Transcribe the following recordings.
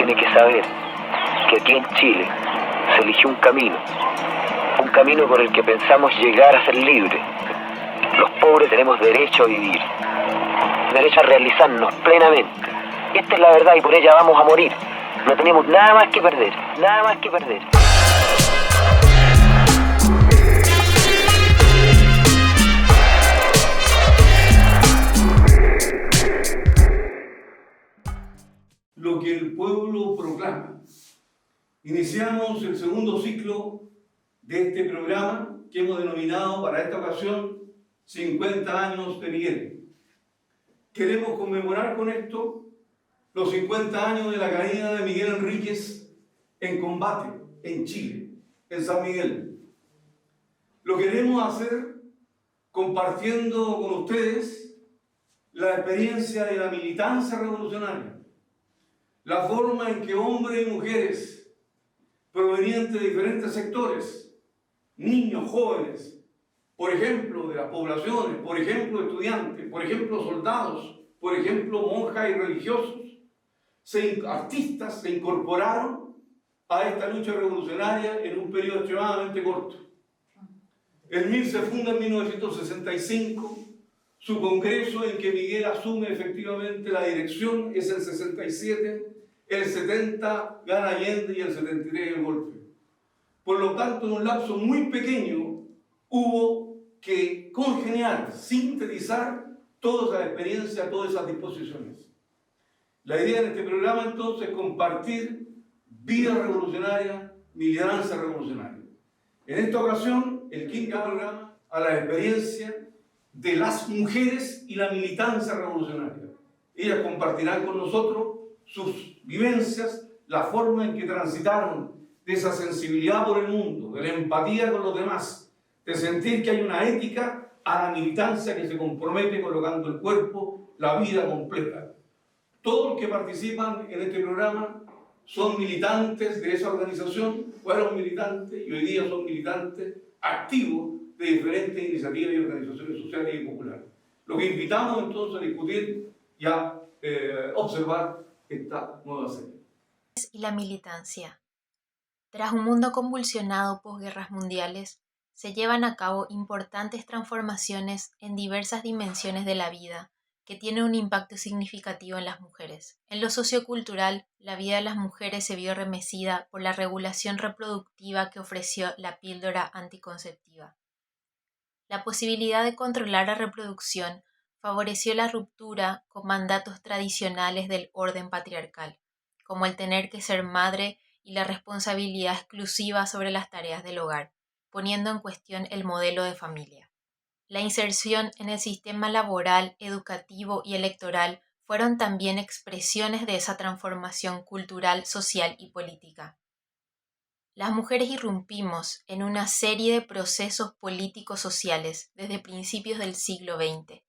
tiene que saber que aquí en Chile se eligió un camino por el que pensamos llegar a ser libres. Los pobres tenemos derecho a vivir, derecho a realizarnos plenamente. Esta es la verdad y por ella vamos a morir. No tenemos nada más que perder, nada más que perder. Lo que el pueblo proclama. Iniciamos el segundo ciclo de este programa que hemos denominado para esta ocasión 50 años de Miguel. Queremos conmemorar con esto los 50 años de la caída de Miguel Enríquez en combate en Chile, en San Miguel. Lo queremos hacer compartiendo con ustedes la experiencia de la militancia revolucionaria, la forma en que hombres y mujeres provenientes de diferentes sectores, niños, jóvenes, por ejemplo, de las poblaciones, por ejemplo, estudiantes, por ejemplo, soldados, por ejemplo, monjas y religiosos, artistas, se incorporaron a esta lucha revolucionaria en un periodo extremadamente corto. El MIR se funda en 1965, su congreso en que Miguel asume efectivamente la dirección es el 67, el 70 gana Allende y el 73 el golpe. Por lo tanto, en un lapso muy pequeño hubo que congeniar, sintetizar toda esa experiencia, todas esas disposiciones. La idea en este programa entonces es compartir vida revolucionaria, militancia revolucionaria. En esta ocasión, el quinto programa a la experiencia de las mujeres y la militancia revolucionaria. Ellas compartirán con nosotros sus vivencias, la forma en que transitaron de esa sensibilidad por el mundo, de la empatía con los demás, de sentir que hay una ética a la militancia que se compromete colocando el cuerpo, la vida completa. Todos los que participan en este programa son militantes de esa organización, fueron militantes y hoy día son militantes activos de diferentes iniciativas y organizaciones sociales y populares. Lo que invitamos entonces a discutir y a observar esta nueva serie. Y la militancia. Tras un mundo convulsionado posguerras mundiales, se llevan a cabo importantes transformaciones en diversas dimensiones de la vida que tienen un impacto significativo en las mujeres. En lo sociocultural, la vida de las mujeres se vio remecida por la regulación reproductiva que ofreció la píldora anticonceptiva. La posibilidad de controlar la reproducción favoreció la ruptura con mandatos tradicionales del orden patriarcal, como el tener que ser madre y la responsabilidad exclusiva sobre las tareas del hogar, poniendo en cuestión el modelo de familia. La inserción en el sistema laboral, educativo y electoral fueron también expresiones de esa transformación cultural, social y política. Las mujeres irrumpimos en una serie de procesos políticos sociales desde principios del siglo XX,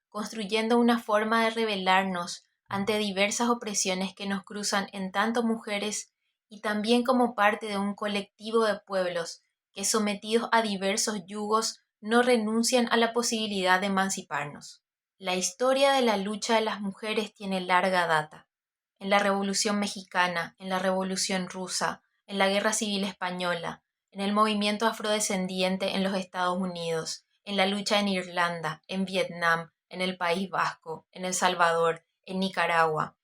construyendo una forma de rebelarnos ante diversas opresiones que nos cruzan en tanto mujeres y también como parte de un colectivo de pueblos que, sometidos a diversos yugos, no renuncian a la posibilidad de emanciparnos. La historia de la lucha de las mujeres tiene larga data. En la Revolución Mexicana, en la Revolución Rusa, en la Guerra Civil Española, en el movimiento afrodescendiente en los Estados Unidos, en la lucha en Irlanda, en Vietnam, en el País Vasco, en El Salvador, en Nicaragua,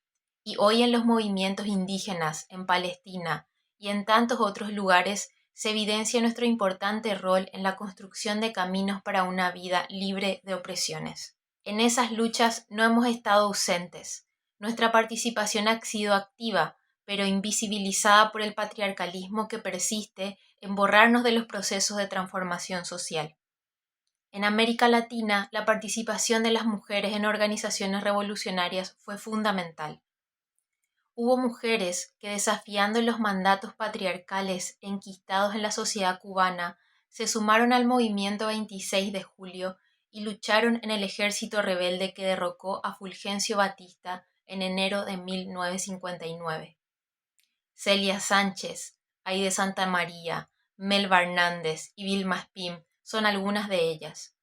y hoy en los movimientos indígenas, en Palestina y en tantos otros lugares, se evidencia nuestro importante rol en la construcción de caminos para una vida libre de opresiones. En esas luchas no hemos estado ausentes. Nuestra participación ha sido activa, pero invisibilizada por el patriarcalismo que persiste en borrarnos de los procesos de transformación social. En América Latina, la participación de las mujeres en organizaciones revolucionarias fue fundamental. Hubo mujeres que, desafiando los mandatos patriarcales enquistados en la sociedad cubana, se sumaron al movimiento 26 de julio y lucharon en el ejército rebelde que derrocó a Fulgencio Batista en enero de 1959. Celia Sánchez, Aide Santa María, Melba Hernández y Vilma Espín son algunas de ellas.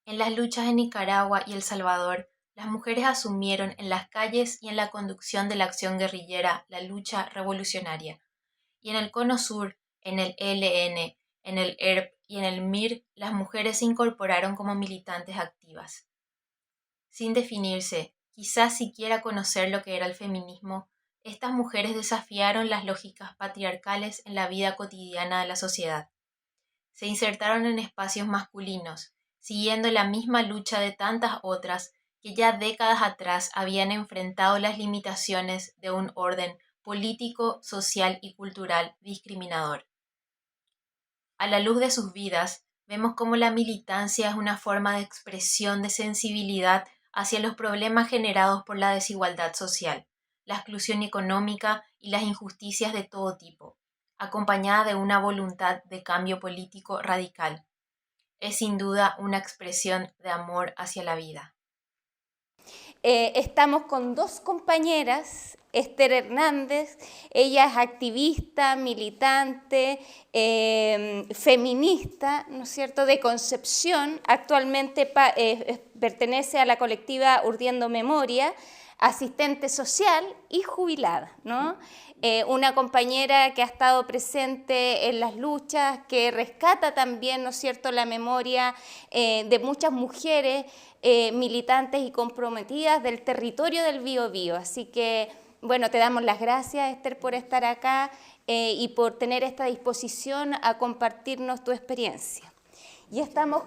En las luchas en Nicaragua y El Salvador, las mujeres asumieron en las calles y en la conducción de la acción guerrillera la lucha revolucionaria. Y en el Cono Sur, en el ELN, en el ERP y en el MIR, las mujeres se incorporaron como militantes activas. Sin definirse, quizás siquiera conocer lo que era el feminismo, estas mujeres desafiaron las lógicas patriarcales en la vida cotidiana de la sociedad. Se insertaron en espacios masculinos, siguiendo la misma lucha de tantas otras que ya décadas atrás habían enfrentado las limitaciones de un orden político, social y cultural discriminador. A la luz de sus vidas, vemos cómo la militancia es una forma de expresión de sensibilidad hacia los problemas generados por la desigualdad social, la exclusión económica y las injusticias de todo tipo, acompañada de una voluntad de cambio político radical. Es sin duda una expresión de amor hacia la vida. Estamos con dos compañeras, Esther Hernández, ella es activista, militante, feminista, ¿no es cierto?, de Concepción, actualmente pertenece a la colectiva Urdiendo Memoria, asistente social y jubilada, ¿no? Una compañera que ha estado presente en las luchas, que rescata también, ¿no es cierto?, la memoria de muchas mujeres militantes y comprometidas del territorio del Biobío. Así que, bueno, te damos las gracias, Esther, por estar acá y por tener esta disposición a compartirnos tu experiencia. Y estamos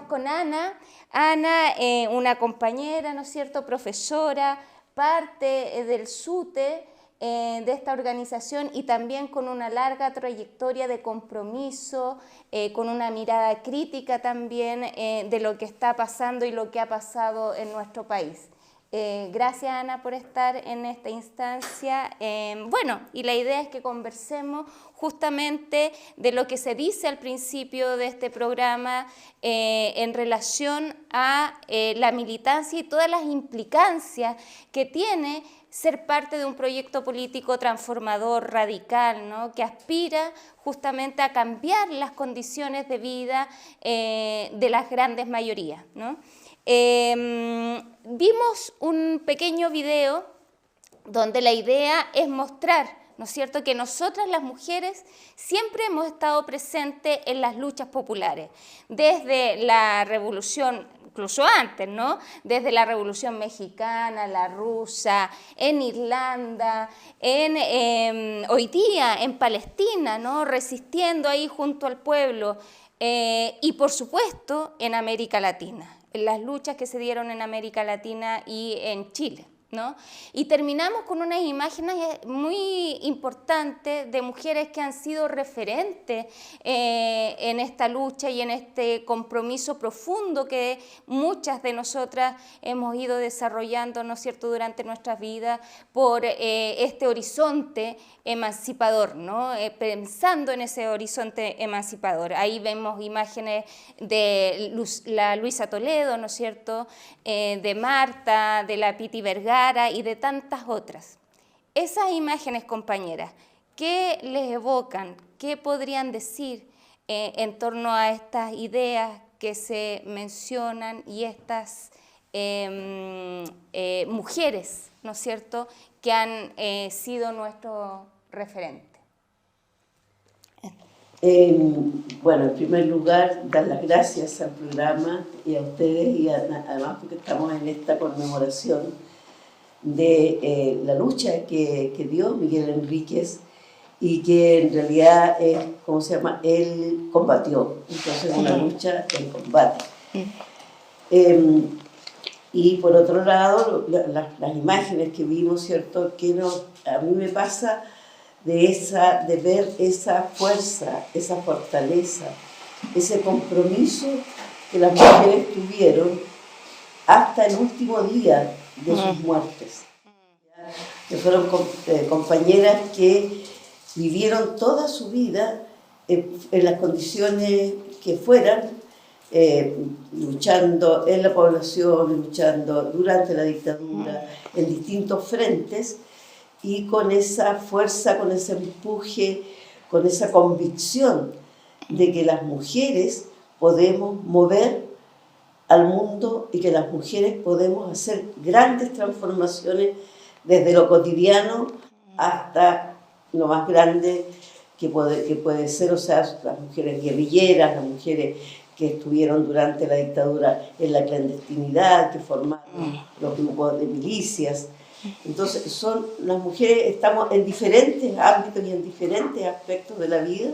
con Ana. Ana, una compañera, ¿no es cierto?, profesora, parte del SUTE, de esta organización y también con una larga trayectoria de compromiso, con una mirada crítica también de lo que está pasando y lo que ha pasado en nuestro país. Gracias, Ana, por estar en esta instancia. Bueno, y la idea es que conversemos justamente de lo que se dice al principio de este programa en relación a la militancia y todas las implicancias que tiene ser parte de un proyecto político transformador, radical, ¿no?, que aspira justamente a cambiar las condiciones de vida de las grandes mayorías, ¿no? Vimos un pequeño video donde la idea es mostrar, ¿no es cierto?, que nosotras las mujeres siempre hemos estado presentes en las luchas populares, desde la revolución, incluso antes, ¿no?, desde la Revolución Mexicana, la rusa, en Irlanda, hoy día en Palestina, ¿no?, resistiendo ahí junto al pueblo, y por supuesto en América Latina, en las luchas que se dieron en América Latina y en Chile, ¿no? Y terminamos con unas imágenes muy importantes de mujeres que han sido referentes en esta lucha y en este compromiso profundo que muchas de nosotras hemos ido desarrollando, ¿no es cierto?, durante nuestras vidas por este horizonte emancipador, ¿no? Pensando en ese horizonte emancipador. Ahí vemos imágenes de la Luisa Toledo, ¿no es cierto?, de Marta, de la Piti Vergara y de tantas otras. Esas imágenes, compañeras, ¿qué les evocan? ¿Qué podrían decir en torno a estas ideas que se mencionan y estas mujeres, ¿no es cierto?, que han sido nuestro referente? Bueno, en primer lugar, dar las gracias al programa y a ustedes, y además porque estamos en esta conmemoración de la lucha que dio Miguel Enríquez y que en realidad es, ¿cómo se llama?, él combatió, entonces es una lucha en combate. Y por otro lado, las imágenes que vimos, ¿cierto?, que a mí me pasa de ver esa fuerza, esa fortaleza, ese compromiso que las mujeres tuvieron hasta el último día de sus muertes. Que fueron compañeras que vivieron toda su vida en las condiciones que fueran, luchando en la población, luchando durante la dictadura, en distintos frentes, y con esa fuerza, con ese empuje, con esa convicción de que las mujeres podemos mover al mundo y que las mujeres podemos hacer grandes transformaciones desde lo cotidiano hasta lo más grande que puede ser, o sea, las mujeres guerrilleras, las mujeres que estuvieron durante la dictadura en la clandestinidad, que formaron los grupos de milicias. Entonces, las mujeres estamos en diferentes ámbitos y en diferentes aspectos de la vida,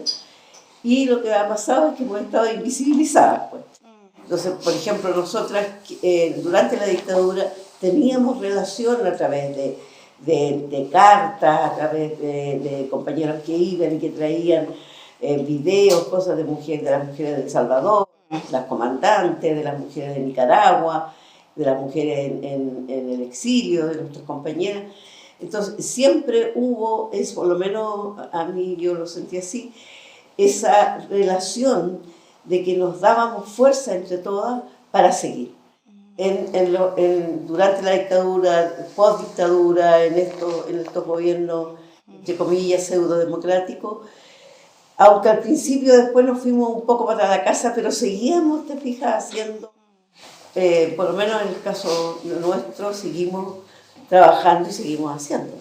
y lo que ha pasado es que hemos estado invisibilizadas, pues. Entonces, por ejemplo, nosotras durante la dictadura teníamos relación a través de cartas, a través de compañeros que iban y que traían videos, cosas de las mujeres de El Salvador, las comandantes, de las mujeres de Nicaragua, de las mujeres en el exilio, de nuestras compañeras. Entonces, siempre hubo, por lo menos a mí yo lo sentí así, esa relación de que nos dábamos fuerza entre todas para seguir. Durante la dictadura, post-dictadura, en estos gobiernos, entre comillas, pseudo-democráticos, aunque al principio después nos fuimos un poco para la casa, pero seguíamos, te fijas, haciendo, por lo menos en el caso nuestro, seguimos trabajando y seguimos haciendo.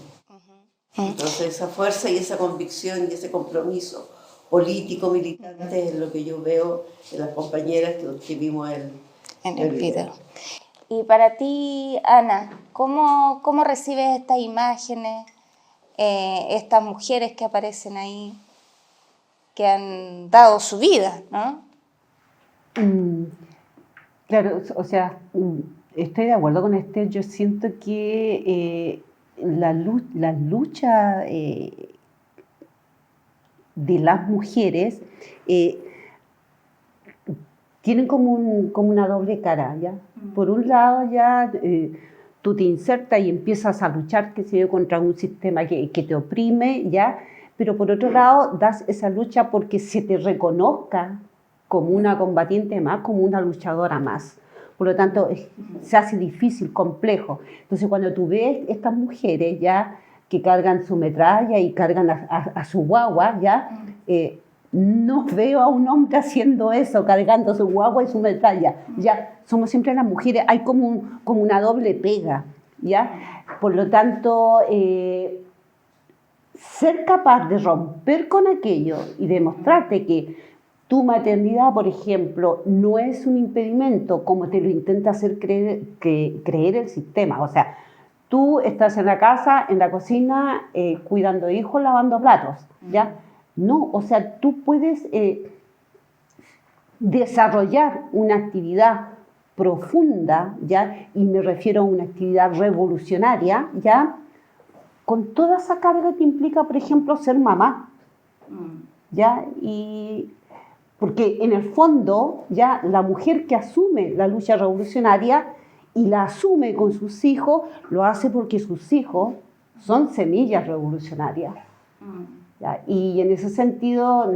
Entonces esa fuerza y esa convicción y ese compromiso político, militante, es lo que yo veo en las compañeras que vimos en el video. Y para ti, Ana, ¿cómo recibes estas imágenes, estas mujeres que aparecen ahí, que han dado su vida, ¿no? Claro, o sea, estoy de acuerdo con yo siento que la lucha de las mujeres tienen como una doble cara, ¿ya? Por un lado, ya tú te insertas y empiezas a luchar, qué sé yo, contra un sistema que te oprime, ¿ya? Pero por otro lado, das esa lucha porque se te reconozca como una combatiente más, como una luchadora más. Por lo tanto, se hace difícil, complejo. Entonces, cuando tú ves estas mujeres ya que cargan su metralla y cargan a su guagua, ya no veo a un hombre haciendo eso, cargando su guagua y su metralla. Ya somos siempre las mujeres, hay como una doble pega, ¿ya? Por lo tanto, ser capaz de romper con aquello y demostrarte que tu maternidad, por ejemplo, no es un impedimento como te lo intenta hacer creer el sistema. O sea, tú estás en la casa, en la cocina, cuidando hijos, lavando platos, ¿ya? No, o sea, tú puedes desarrollar una actividad profunda, ¿ya? Y me refiero a una actividad revolucionaria, ¿ya? Con toda esa carga que implica, por ejemplo, ser mamá, ¿ya? Porque en el fondo, ya la mujer que asume la lucha revolucionaria y la asume con sus hijos, lo hace porque sus hijos son semillas revolucionarias. ¿Ya? Y en ese sentido,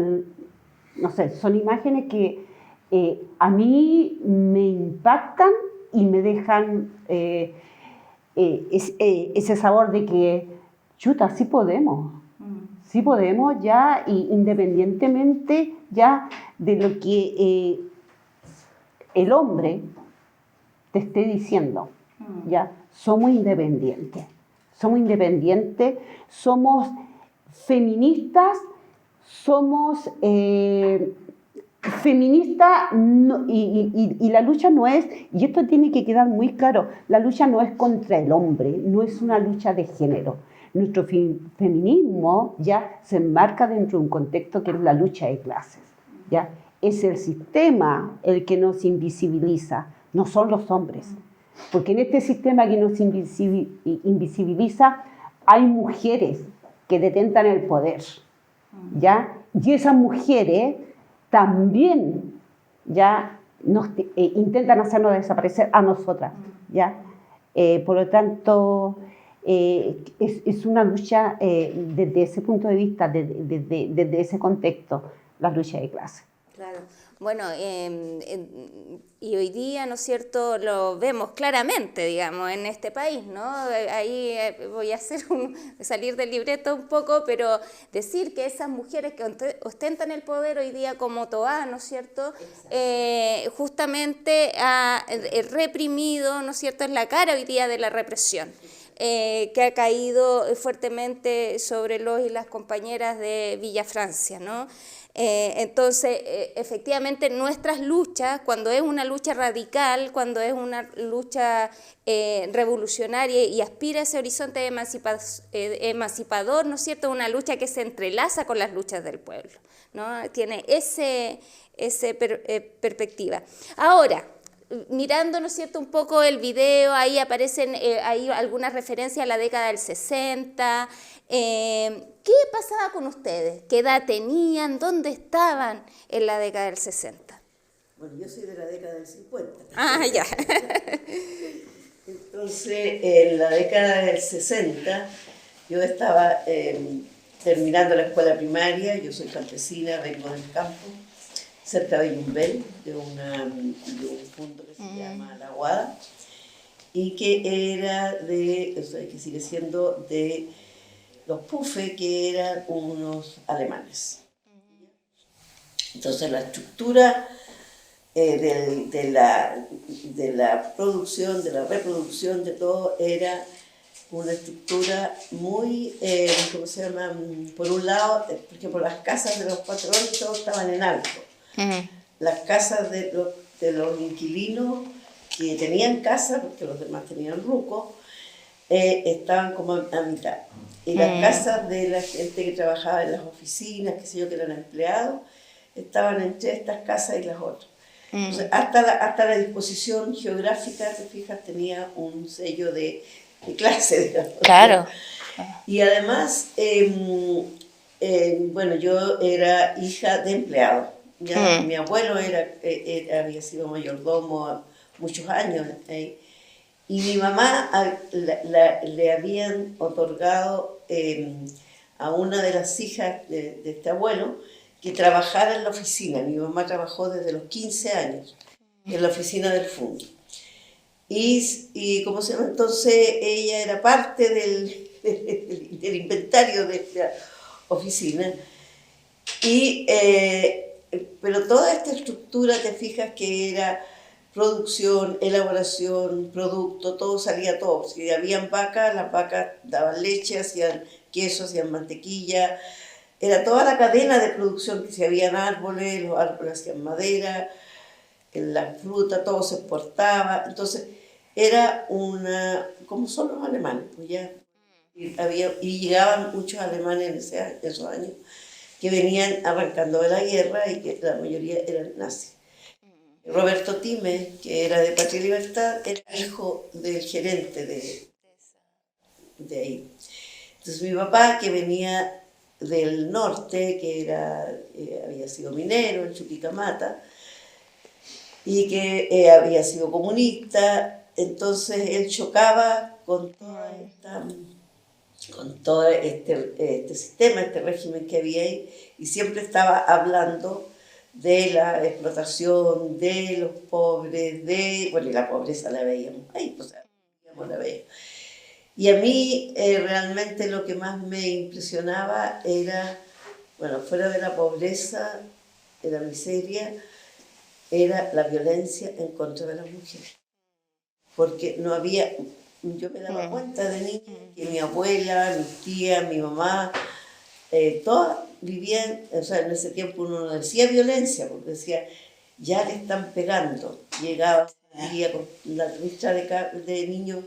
no sé, son imágenes que a mí me impactan y me dejan ese sabor de que, chuta, sí podemos. Sí podemos ya, y independientemente ya de lo que el hombre te esté diciendo, ya, somos independientes, somos feministas, somos feministas, y la lucha no es, y esto tiene que quedar muy claro, la lucha no es contra el hombre, no es una lucha de género. Nuestro feminismo ya se enmarca dentro de un contexto que es la lucha de clases, ¿ya? Es el sistema el que nos invisibiliza, no son los hombres. Porque en este sistema que nos invisibiliza hay mujeres que detentan el poder, ¿ya? Y esas mujeres también ya intentan hacernos desaparecer a nosotras, ¿ya? Por lo tanto, es una lucha desde ese punto de vista, desde ese contexto, la lucha de clase. Claro. Bueno, y hoy día, ¿no es cierto?, lo vemos claramente, digamos, en este país, ¿no? Ahí voy a salir del libreto un poco, pero decir que esas mujeres que ostentan el poder hoy día como Toá, ¿no es cierto?, justamente ha reprimido, ¿no es cierto?, es la cara hoy día de la represión. Que ha caído fuertemente sobre los y las compañeras de Villa Francia, ¿no? Entonces, efectivamente, nuestras luchas, cuando es una lucha radical, cuando es una lucha revolucionaria y aspira a ese horizonte emancipador, ¿no es cierto?, una lucha que se entrelaza con las luchas del pueblo, ¿no? Tiene esa perspectiva. Ahora, mirando, ¿no es cierto?, un poco el video, ahí aparecen ahí algunas referencias a la década del 60. ¿Qué pasaba con ustedes? ¿Qué edad tenían? ¿Dónde estaban en la década del 60? Bueno, yo soy de la década del 50. Ah, ya. Entonces, en la década del 60, yo estaba terminando la escuela primaria, yo soy campesina, vengo del campo, cerca de Yumbel, de un punto que se llama La Aguada, y que era que sigue siendo de los Pufe, que eran unos alemanes. Entonces la estructura de la producción, de la reproducción de todo, era una estructura muy, ¿cómo se llama? Por un lado, por ejemplo, las casas de los patrones todos estaban en alto. Las casas de los inquilinos que tenían casa, porque los demás tenían rucos, estaban como a mitad. Y las casas de la gente que trabajaba en las oficinas, que eran empleados, estaban entre estas casas y las otras. Entonces, hasta la disposición geográfica, te fijas, tenía un sello de clase, digamos. Claro. Y además, bueno, yo era hija de empleados. Ya, mi abuelo había sido mayordomo muchos años, y mi mamá le habían otorgado a una de las hijas de este abuelo que trabajara en la oficina. Mi mamá trabajó desde los 15 años en la oficina del fondo. Y ¿cómo se llama? Entonces ella era parte del inventario de esta oficina. Pero toda esta estructura, te fijas que era producción, elaboración, producto, todo salía todo. Si habían vacas, las vacas daban leche, hacían queso, hacían mantequilla. Era toda la cadena de producción, que si habían árboles, los árboles hacían madera, la fruta, todo se exportaba. Entonces era como son los alemanes, pues ya. Y llegaban muchos alemanes en esos años, que venían arrancando de la guerra y que la mayoría eran nazis. Roberto Time, que era de Patria y Libertad, era hijo del gerente de ahí. Entonces mi papá, que venía del norte, que había sido minero en Chuquicamata, y que había sido comunista, entonces él chocaba con todo este sistema, este régimen que había ahí, y siempre estaba hablando de la explotación, de los pobres, bueno, y la pobreza la veíamos ahí, pues la veíamos. Y a mí realmente lo que más me impresionaba era, bueno, fuera de la pobreza, de la miseria, era la violencia en contra de las mujeres. Porque no había, yo me daba cuenta de niña que mi abuela, mi tía, mi mamá, todas vivían, o sea, en ese tiempo uno no decía violencia, porque decía, ya le están pegando. Llegaba con la lista de niños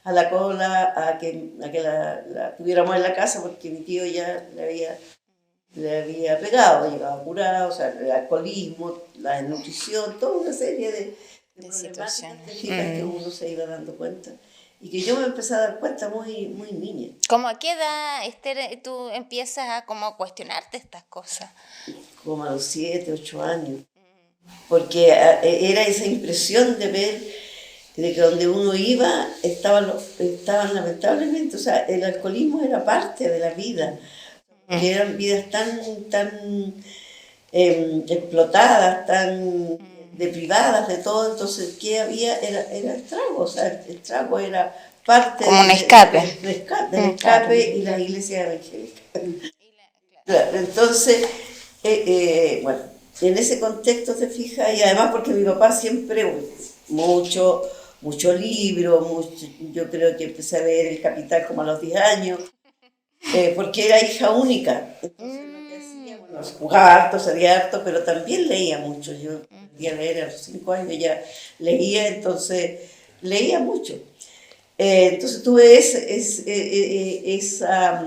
a la cola, a que la tuviéramos en la casa, porque mi tío ya le había pegado, llegaba curado, o sea, el alcoholismo, la desnutrición, toda una serie de problemáticas que uno se iba dando cuenta. Y que yo me empecé a dar cuenta muy, muy niña. ¿Cómo a qué edad, Esther, tú empiezas a cuestionarte estas cosas? Como a los 7, 8 años. Porque era esa impresión de ver de que donde uno iba estaban lamentablemente, o sea, el alcoholismo era parte de la vida. Que eran vidas tan explotadas, tan deprivadas de todo, entonces ¿qué había? Era el trago, o sea, el trago era parte Como un escape. del escape y las iglesias evangélicas. Claro, entonces, bueno, en ese contexto te fijas, y además porque mi papá siempre, mucho libro, yo creo que empecé a leer El Capital como a los 10 años, porque era hija única. Entonces lo que hacía, bueno, jugaba harto, sabía harto, pero también leía mucho. Yo aprendí a leer a los 5 años, ya leía, entonces leía mucho. Entonces tuve esa,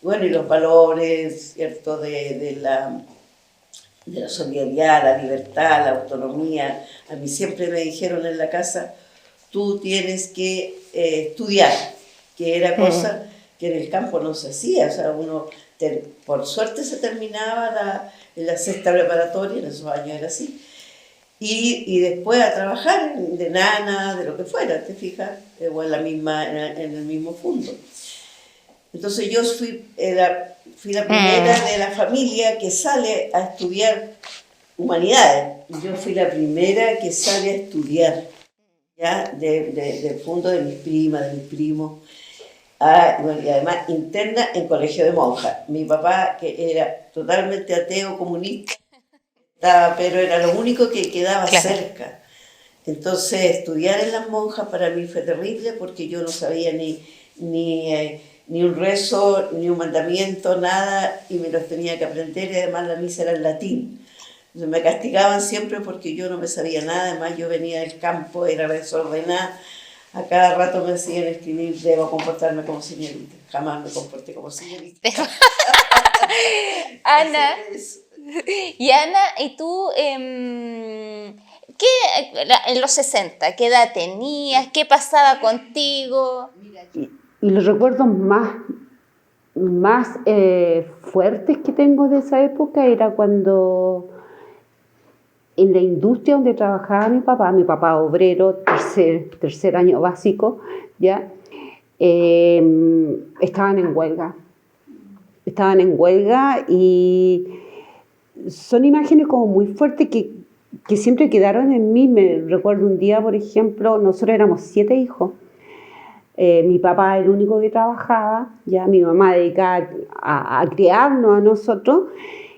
bueno, y los valores, ¿cierto?, de la solidaridad, la libertad, la autonomía. A mí siempre me dijeron en la casa, tú tienes que estudiar, que era cosa que en el campo no se hacía. O sea, uno, por suerte se terminaba la sexta preparatoria, en esos años era así, y después a trabajar de nana, de lo que fuera, te fijas, o en el mismo fondo. Entonces yo fui la primera de la familia que sale a estudiar humanidades. Yo fui la primera que sale a estudiar, ¿ya? Del fondo de mis primas, de mis primos. Bueno, y además interna en colegio de monjas. Mi papá, que era totalmente ateo, comunista, pero era lo único que quedaba cerca. Entonces estudiar en las monjas para mí fue terrible porque yo no sabía ni un rezo, ni un mandamiento, nada, y me los tenía que aprender, y además la misa era en latín. Entonces me castigaban siempre porque yo no me sabía nada, además yo venía del campo, era desordenada, a cada rato me hacían escribir, debo comportarme como señorita, jamás me comporté como señorita. Ana, y Ana, ¿y tú en los 60, qué edad tenías? ¿Qué pasaba contigo? Y los recuerdos más fuertes que tengo de esa época era cuando en la industria donde trabajaba mi papá obrero, tercer año básico, ¿ya? Estaban en huelga. Estaban en huelga y son imágenes como muy fuertes que siempre quedaron en mí. Me recuerdo un día, por ejemplo, nosotros éramos 7 hijos. Mi papá el único que trabajaba, ya mi mamá dedicada a criarnos a nosotros,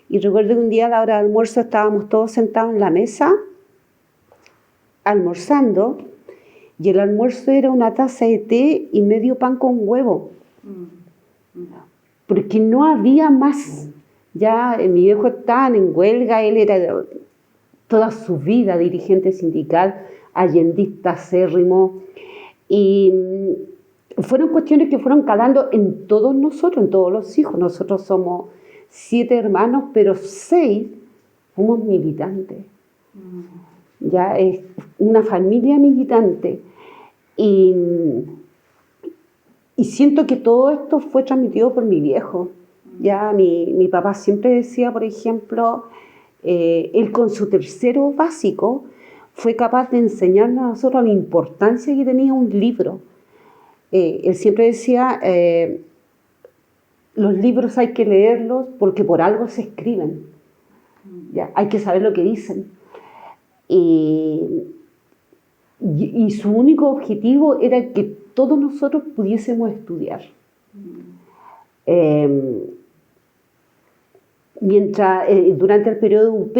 y recuerdo que un día a la hora del almuerzo estábamos todos sentados en la mesa almorzando, y el almuerzo era una taza de té y medio pan con huevo, porque no había más. Ya mi viejo estaba en huelga, él era toda su vida dirigente sindical, allendista acérrimo, y fueron cuestiones que fueron calando en todos nosotros, en todos los hijos. Nosotros somos 7 hermanos, pero 6 fuimos militantes. Ya es una familia militante. Y siento que todo esto fue transmitido por mi viejo. Ya mi papá siempre decía, por ejemplo, él con su tercero básico fue capaz de enseñarnos a nosotros la importancia que tenía un libro. Él siempre decía, los libros hay que leerlos porque por algo se escriben. ¿Ya? Hay que saber lo que dicen. Y su único objetivo era que todos nosotros pudiésemos estudiar. Durante el periodo UP,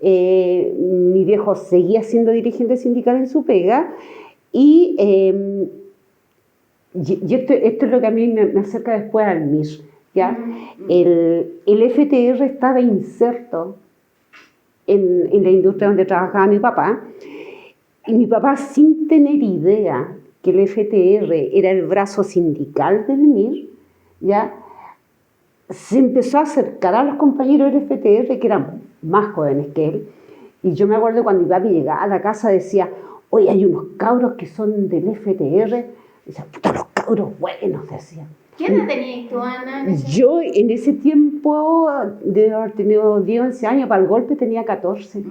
mi viejo seguía siendo dirigente sindical en su pega, y esto es lo que a mí me acerca después al MIR. ¿Ya? El FTR estaba inserto en la industria donde trabajaba mi papá, y mi papá, sin tener idea que el FTR era el brazo sindical del MIR, ¿ya?, se empezó a acercar a los compañeros del FTR que eran más jóvenes que él. Y yo me acuerdo cuando mi papi llegaba a la casa, decía, oye, hay unos cabros que son del FTR. Y decía, puta, los cabros buenos, decían. ¿Qué edad tenías tú, Ana? Yo en ese tiempo, de haber tenido 10, 11 años, para el golpe tenía 14.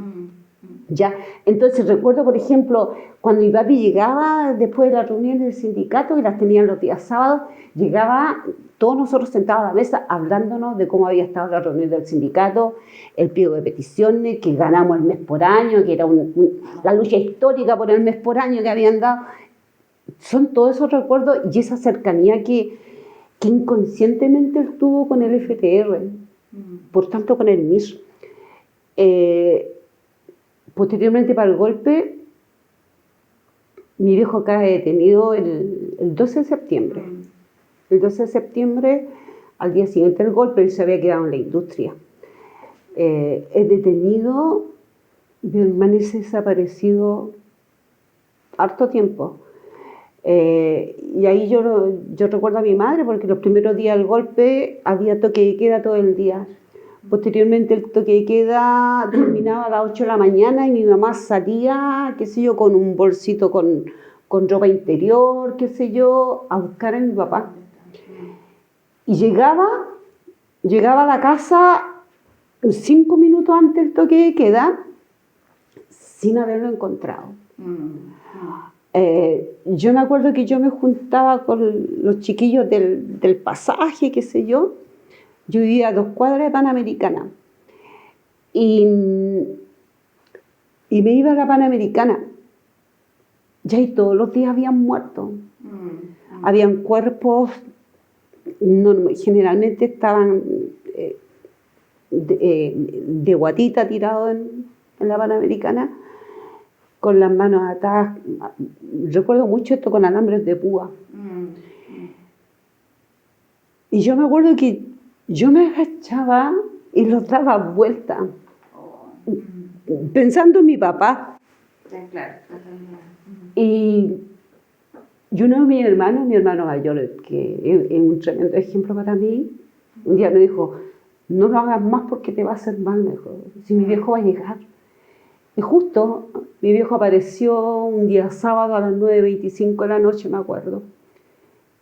¿Ya? Entonces recuerdo, por ejemplo, cuando mi papi llegaba después de las reuniones del sindicato, que las tenían los días sábados, llegaba todos nosotros sentados a la mesa hablándonos de cómo había estado la reunión del sindicato, el pliego de peticiones, que ganamos el mes por año, que era la lucha histórica por el mes por año que habían dado. Son todos esos recuerdos y esa cercanía que inconscientemente él tuvo con el FTR, por tanto con el MIR. Posteriormente para el golpe, mi viejo cae detenido el 12 de septiembre. El 12 de septiembre, al día siguiente del golpe, él se había quedado en la industria. Es detenido, permanece desaparecido harto tiempo. Y ahí yo recuerdo a mi madre, porque los primeros días del golpe había toque de queda todo el día. Posteriormente el toque de queda terminaba a las 8 de la mañana y mi mamá salía, qué sé yo, con un bolsito con ropa interior, qué sé yo, a buscar a mi papá. Y llegaba a la casa 5 minutos antes del toque de queda sin haberlo encontrado. Yo me acuerdo que yo me juntaba con los chiquillos del pasaje, qué sé yo. Yo vivía a 2 cuadras de Panamericana y me iba a la Panamericana. Ya ahí todos los días habían muerto. Habían cuerpos, generalmente estaban de guatita tirados en la Panamericana, con las manos atadas. Recuerdo mucho esto con alambres de púa. Y yo me acuerdo que yo me agachaba y los daba vuelta, pensando en mi papá. Y uno de mis hermanos, mi hermano mayor, que es un tremendo ejemplo para mí, un día me dijo, no lo hagas más porque te va a hacer mal, mejor. Si mi viejo va a llegar. Y justo mi viejo apareció un día sábado a las 9:25 de la noche, me acuerdo.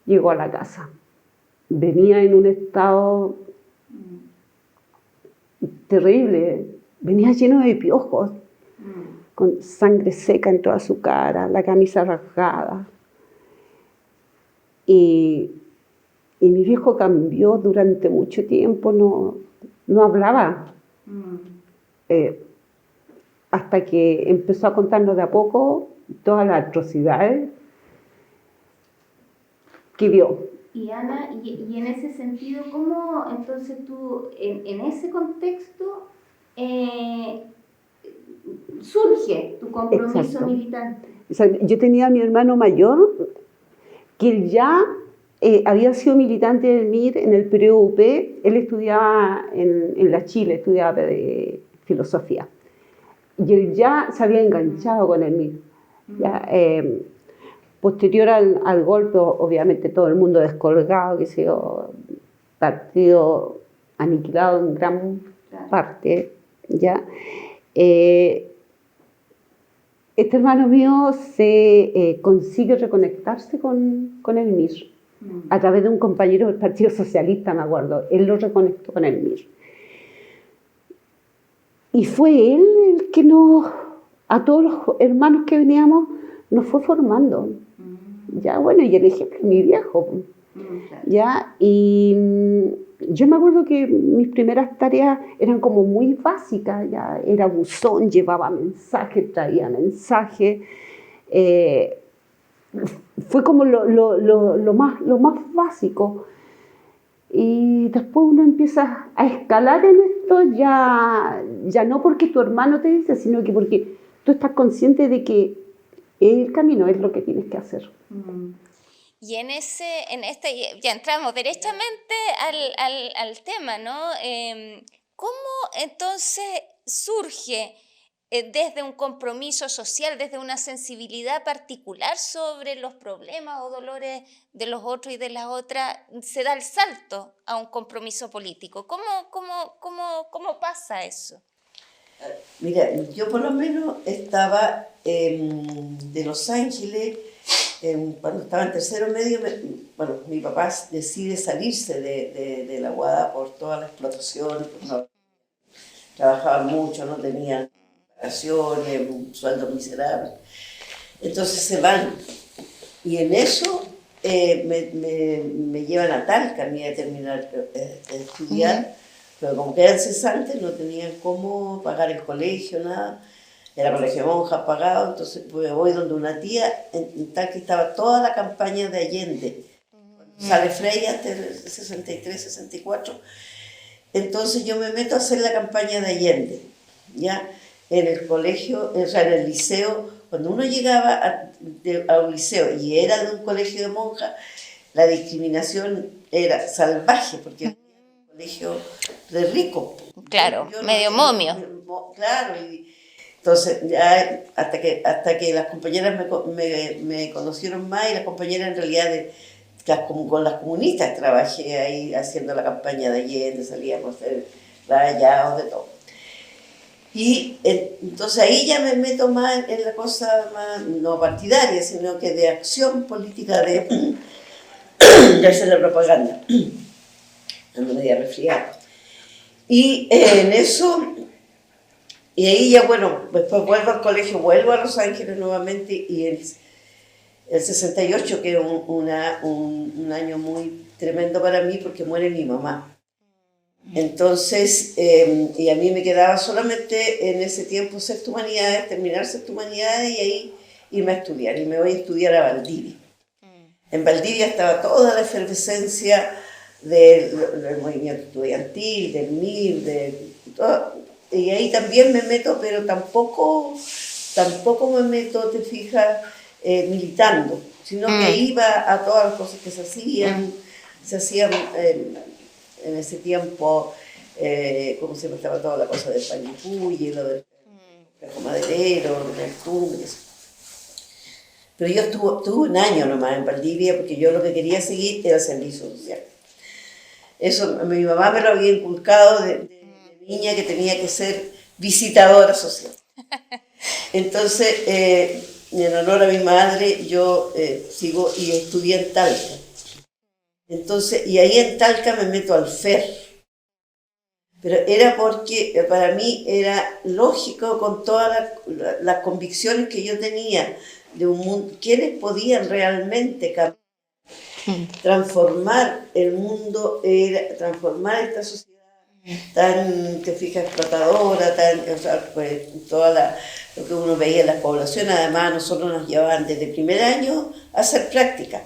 Llegó a la casa. Venía en un estado terrible, venía lleno de piojos, con sangre seca en toda su cara, la camisa rasgada. Y mi viejo cambió durante mucho tiempo, no hablaba. Hasta que empezó a contarnos de a poco todas las atrocidades que vio. Y Ana, y en ese sentido, ¿cómo entonces tú, en ese contexto, surge tu compromiso Exacto. militante? O sea, yo tenía a mi hermano mayor, que él ya había sido militante del MIR en el periodo UP. Él estudiaba en la Chile, estudiaba filosofía. Y él ya se había enganchado con el MIR. Ya, posterior al golpe, obviamente todo el mundo descolgado, que se dio partido aniquilado en gran parte. ¿Ya? Este hermano mío se consigue reconectarse con el MIR a través de un compañero del Partido Socialista, me acuerdo. Él lo reconectó con el MIR. Y fue él el que a todos los hermanos que veníamos, nos fue formando. Ya, bueno, y el ejemplo es mi viejo. Ya, y yo me acuerdo que mis primeras tareas eran como muy básicas. Ya, era buzón, llevaba mensajes, traía mensajes. Fue como lo más básico. Y después uno empieza a escalar en esto, ya no porque tu hermano te dice, sino que porque tú estás consciente de que el camino es lo que tienes que hacer. Y en este ya entramos derechamente al tema, ¿no? ¿Cómo entonces surge desde un compromiso social, desde una sensibilidad particular sobre los problemas o dolores de los otros y de las otras, se da el salto a un compromiso político? ¿Cómo pasa eso? Mira, yo por lo menos estaba de Los Ángeles, cuando estaba en tercero medio, mi papá decide salirse de la UADA por toda la explotación, trabajaban mucho, no tenían vacaciones, un sueldo miserable. Entonces se van. Y en eso me llevan a Talca, a mí a terminar de estudiar, pero como que eran cesantes, no tenían cómo pagar el colegio, nada. Era colegio de monjas pagado, entonces pues, voy donde una tía, en Talca estaba toda la campaña de Allende. Sale Frey antes del 63, 64. Entonces yo me meto a hacer la campaña de Allende, ¿ya? En el colegio, o sea, en el liceo. Cuando uno llegaba a un liceo y era de un colegio de monjas, la discriminación era salvaje, porque era un colegio de ricos. Claro, medio momio. Claro, y entonces ya hasta que las compañeras me conocieron más, y las compañeras en realidad con las comunistas trabajé ahí haciendo la campaña de Allende, salíamos a hacer rayados, de todo. Y entonces ahí ya me meto más en la cosa más, no partidaria, sino que de acción política, de hacer la propaganda. Ando media resfriada. Y en eso, y ahí ya, bueno, después vuelvo al colegio, vuelvo a Los Ángeles nuevamente, y el 68, que es un año muy tremendo para mí, porque muere mi mamá. Entonces, y a mí me quedaba solamente en ese tiempo sexto humanidades, terminar sexto humanidades y ahí irme a estudiar. Y me voy a estudiar a Valdivia. En Valdivia estaba toda la efervescencia del movimiento estudiantil, del MIR, y ahí también me meto, pero tampoco me meto, te fijas, militando, sino que iba a todas las cosas que se hacían en ese tiempo, como se estaba toda la cosa del Pañipuy, lo del Cajo Maderero, del Tumbre. Pero yo estuve un año nomás en Valdivia, porque yo lo que quería seguir era servicio social. Eso mi mamá me lo había inculcado de niña, que tenía que ser visitadora social. Entonces, en honor a mi madre, yo sigo y estudié en Talca. Entonces, y ahí en Talca me meto al FER. Pero era porque para mí era lógico, con todas las convicciones que yo tenía de un mundo, quienes podían realmente transformar el mundo, transformar esta sociedad tan, te fijas, explotadora, o sea, pues, lo que uno veía en las poblaciones. Además, nosotros nos llevaban desde primer año a hacer práctica.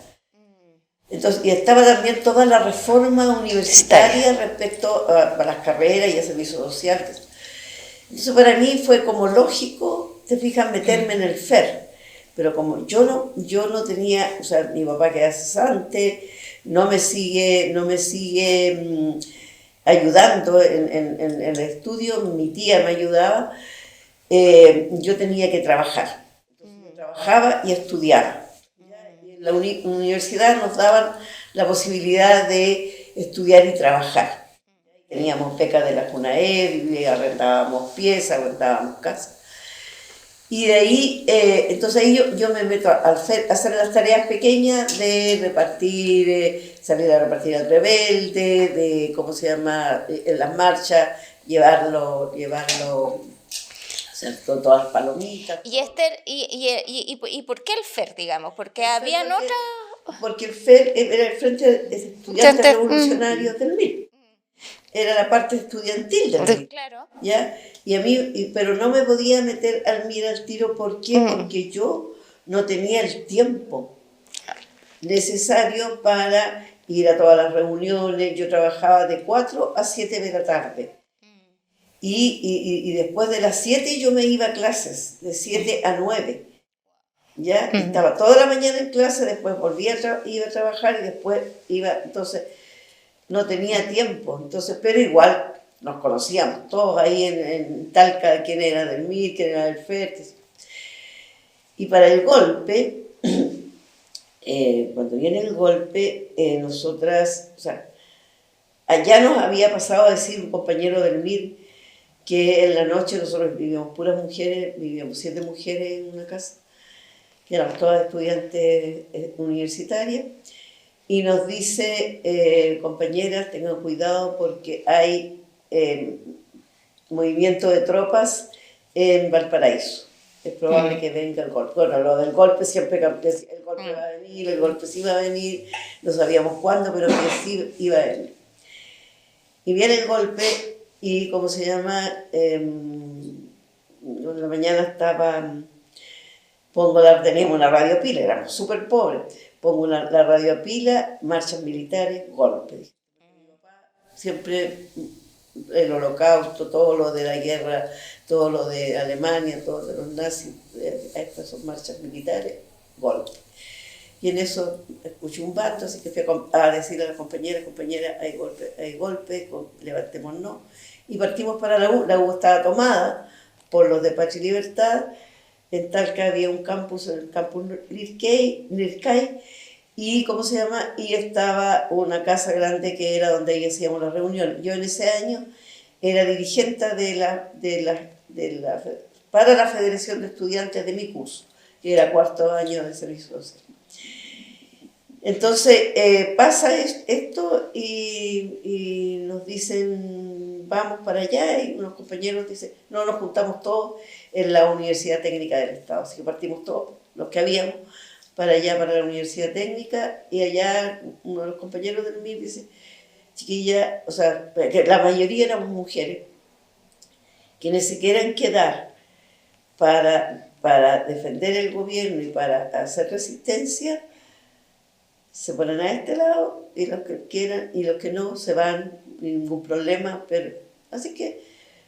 Entonces, y estaba también toda la reforma universitaria respecto a las carreras y a servicio social. Entonces, para mí fue como lógico, te fijas, meterme en el FER. Pero como yo no tenía, o sea, mi papá que era cesante, no me sigue ayudando en el estudio, mi tía me ayudaba, yo tenía que trabajar. Entonces, yo trabajaba y estudiaba. En la universidad nos daban la posibilidad de estudiar y trabajar. Teníamos becas de la CUNAED, arrendábamos piezas, arrendábamos casas. Y de ahí, entonces ahí yo me meto a hacer las tareas pequeñas de repartir, salir a repartir al rebelde, de, ¿cómo se llama?, en las marchas, llevarlo, hacer todas las palomitas. Y Esther, ¿y por qué el FER, digamos? Porque habían otras... Porque el FER era el Frente de Estudiantes Revolucionarios del MIR. Era la parte estudiantil del MIR. Claro. ¿Ya? Y a mí, pero no me podía meter al MIR al tiro. ¿Por qué? Porque yo no tenía el tiempo necesario para ir a todas las reuniones. Yo trabajaba de 4 a 7 de la tarde. Y después de las 7 yo me iba a clases, de 7 a 9. ¿Ya? Estaba toda la mañana en clase, después volvía iba a trabajar y después iba, entonces no tenía tiempo. Entonces, pero igual nos conocíamos todos ahí en Talca, quién era del MIR, quién era del FER. Y para el golpe, cuando viene el golpe, nosotras, o sea, allá nos había pasado a decir un compañero del MIR que en la noche nosotros vivíamos puras mujeres, vivíamos 7 mujeres en una casa, que éramos todas estudiantes universitarias, y nos dice, compañeras, tengan cuidado porque hay movimiento de tropas en Valparaíso. Es probable que venga el golpe. Bueno, lo del golpe siempre, el golpe va a venir, el golpe sí va a venir, no sabíamos cuándo, pero que sí iba a venir. Y viene el golpe y, ¿cómo se llama? En la mañana teníamos una radio pila, éramos súper pobres, pongo la radio pila, marchas militares, golpe. Siempre el holocausto, todo lo de la guerra, todo lo de Alemania, todo lo de los nazis, estas son marchas militares, golpe. Y en eso escuché un bando, así que fui a decirle a las compañeras, hay golpe, levantémonos. Y partimos para la U estaba tomada por los de Patria y Libertad. En Talca había un campus, el campus Nircay, y ¿cómo se llama? Y estaba una casa grande que era donde ahí hacíamos las reuniones. Yo en ese año era dirigente para la Federación de Estudiantes de mi curso, que era cuarto año de servicio social. Entonces pasa esto y nos dicen, vamos para allá, y unos compañeros dicen, no, nos juntamos todos en la Universidad Técnica del Estado, así que partimos todos, los que habíamos, para allá, para la Universidad Técnica, y allá uno de los compañeros del MIR dice, chiquilla, o sea, que la mayoría éramos mujeres, quienes se quieran quedar para defender el gobierno y para hacer resistencia, se ponen a este lado, y los que quieran y los que no se van, ningún problema. Pero así que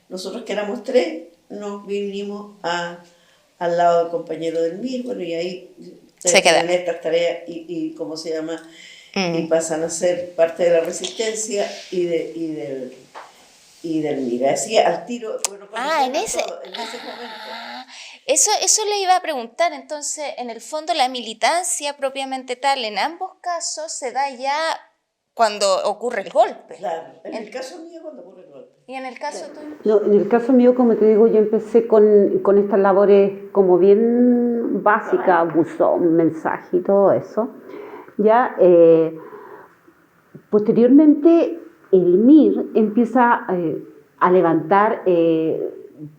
nosotros, que éramos 3, nos vinimos al lado del compañero del MIR, bueno, y ahí se quedan estas tareas y ¿cómo se llama? Y pasan a ser parte de la resistencia y del MIR. Así al tiro, bueno, en ese momento. Eso le iba a preguntar. Entonces, en el fondo, la militancia propiamente tal, en ambos casos, se da ya cuando ocurre el golpe. Claro, en el caso mío cuando ocurre el golpe. ¿Y en el caso tuyo? No, en el caso mío, como te digo, yo empecé con estas labores como bien básicas, buzón, mensaje y todo eso. Ya, posteriormente, el MIR empieza a levantar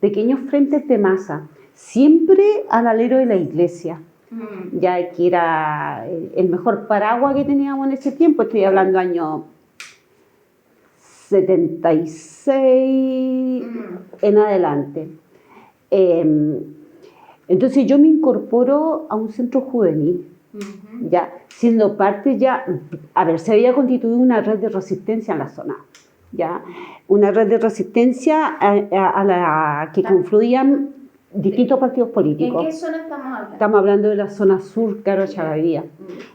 pequeños frentes de masa, siempre al alero de la iglesia, ya que era el mejor paraguas que teníamos en ese tiempo. Estoy hablando año 76 en adelante. Entonces yo me incorporo a un centro juvenil, ya siendo parte ya, se había constituido una red de resistencia en la zona, ya una red de resistencia a la que confluían distintos partidos políticos. ¿En qué zona estamos hablando? Estamos hablando de la zona sur, Caro Chagadía.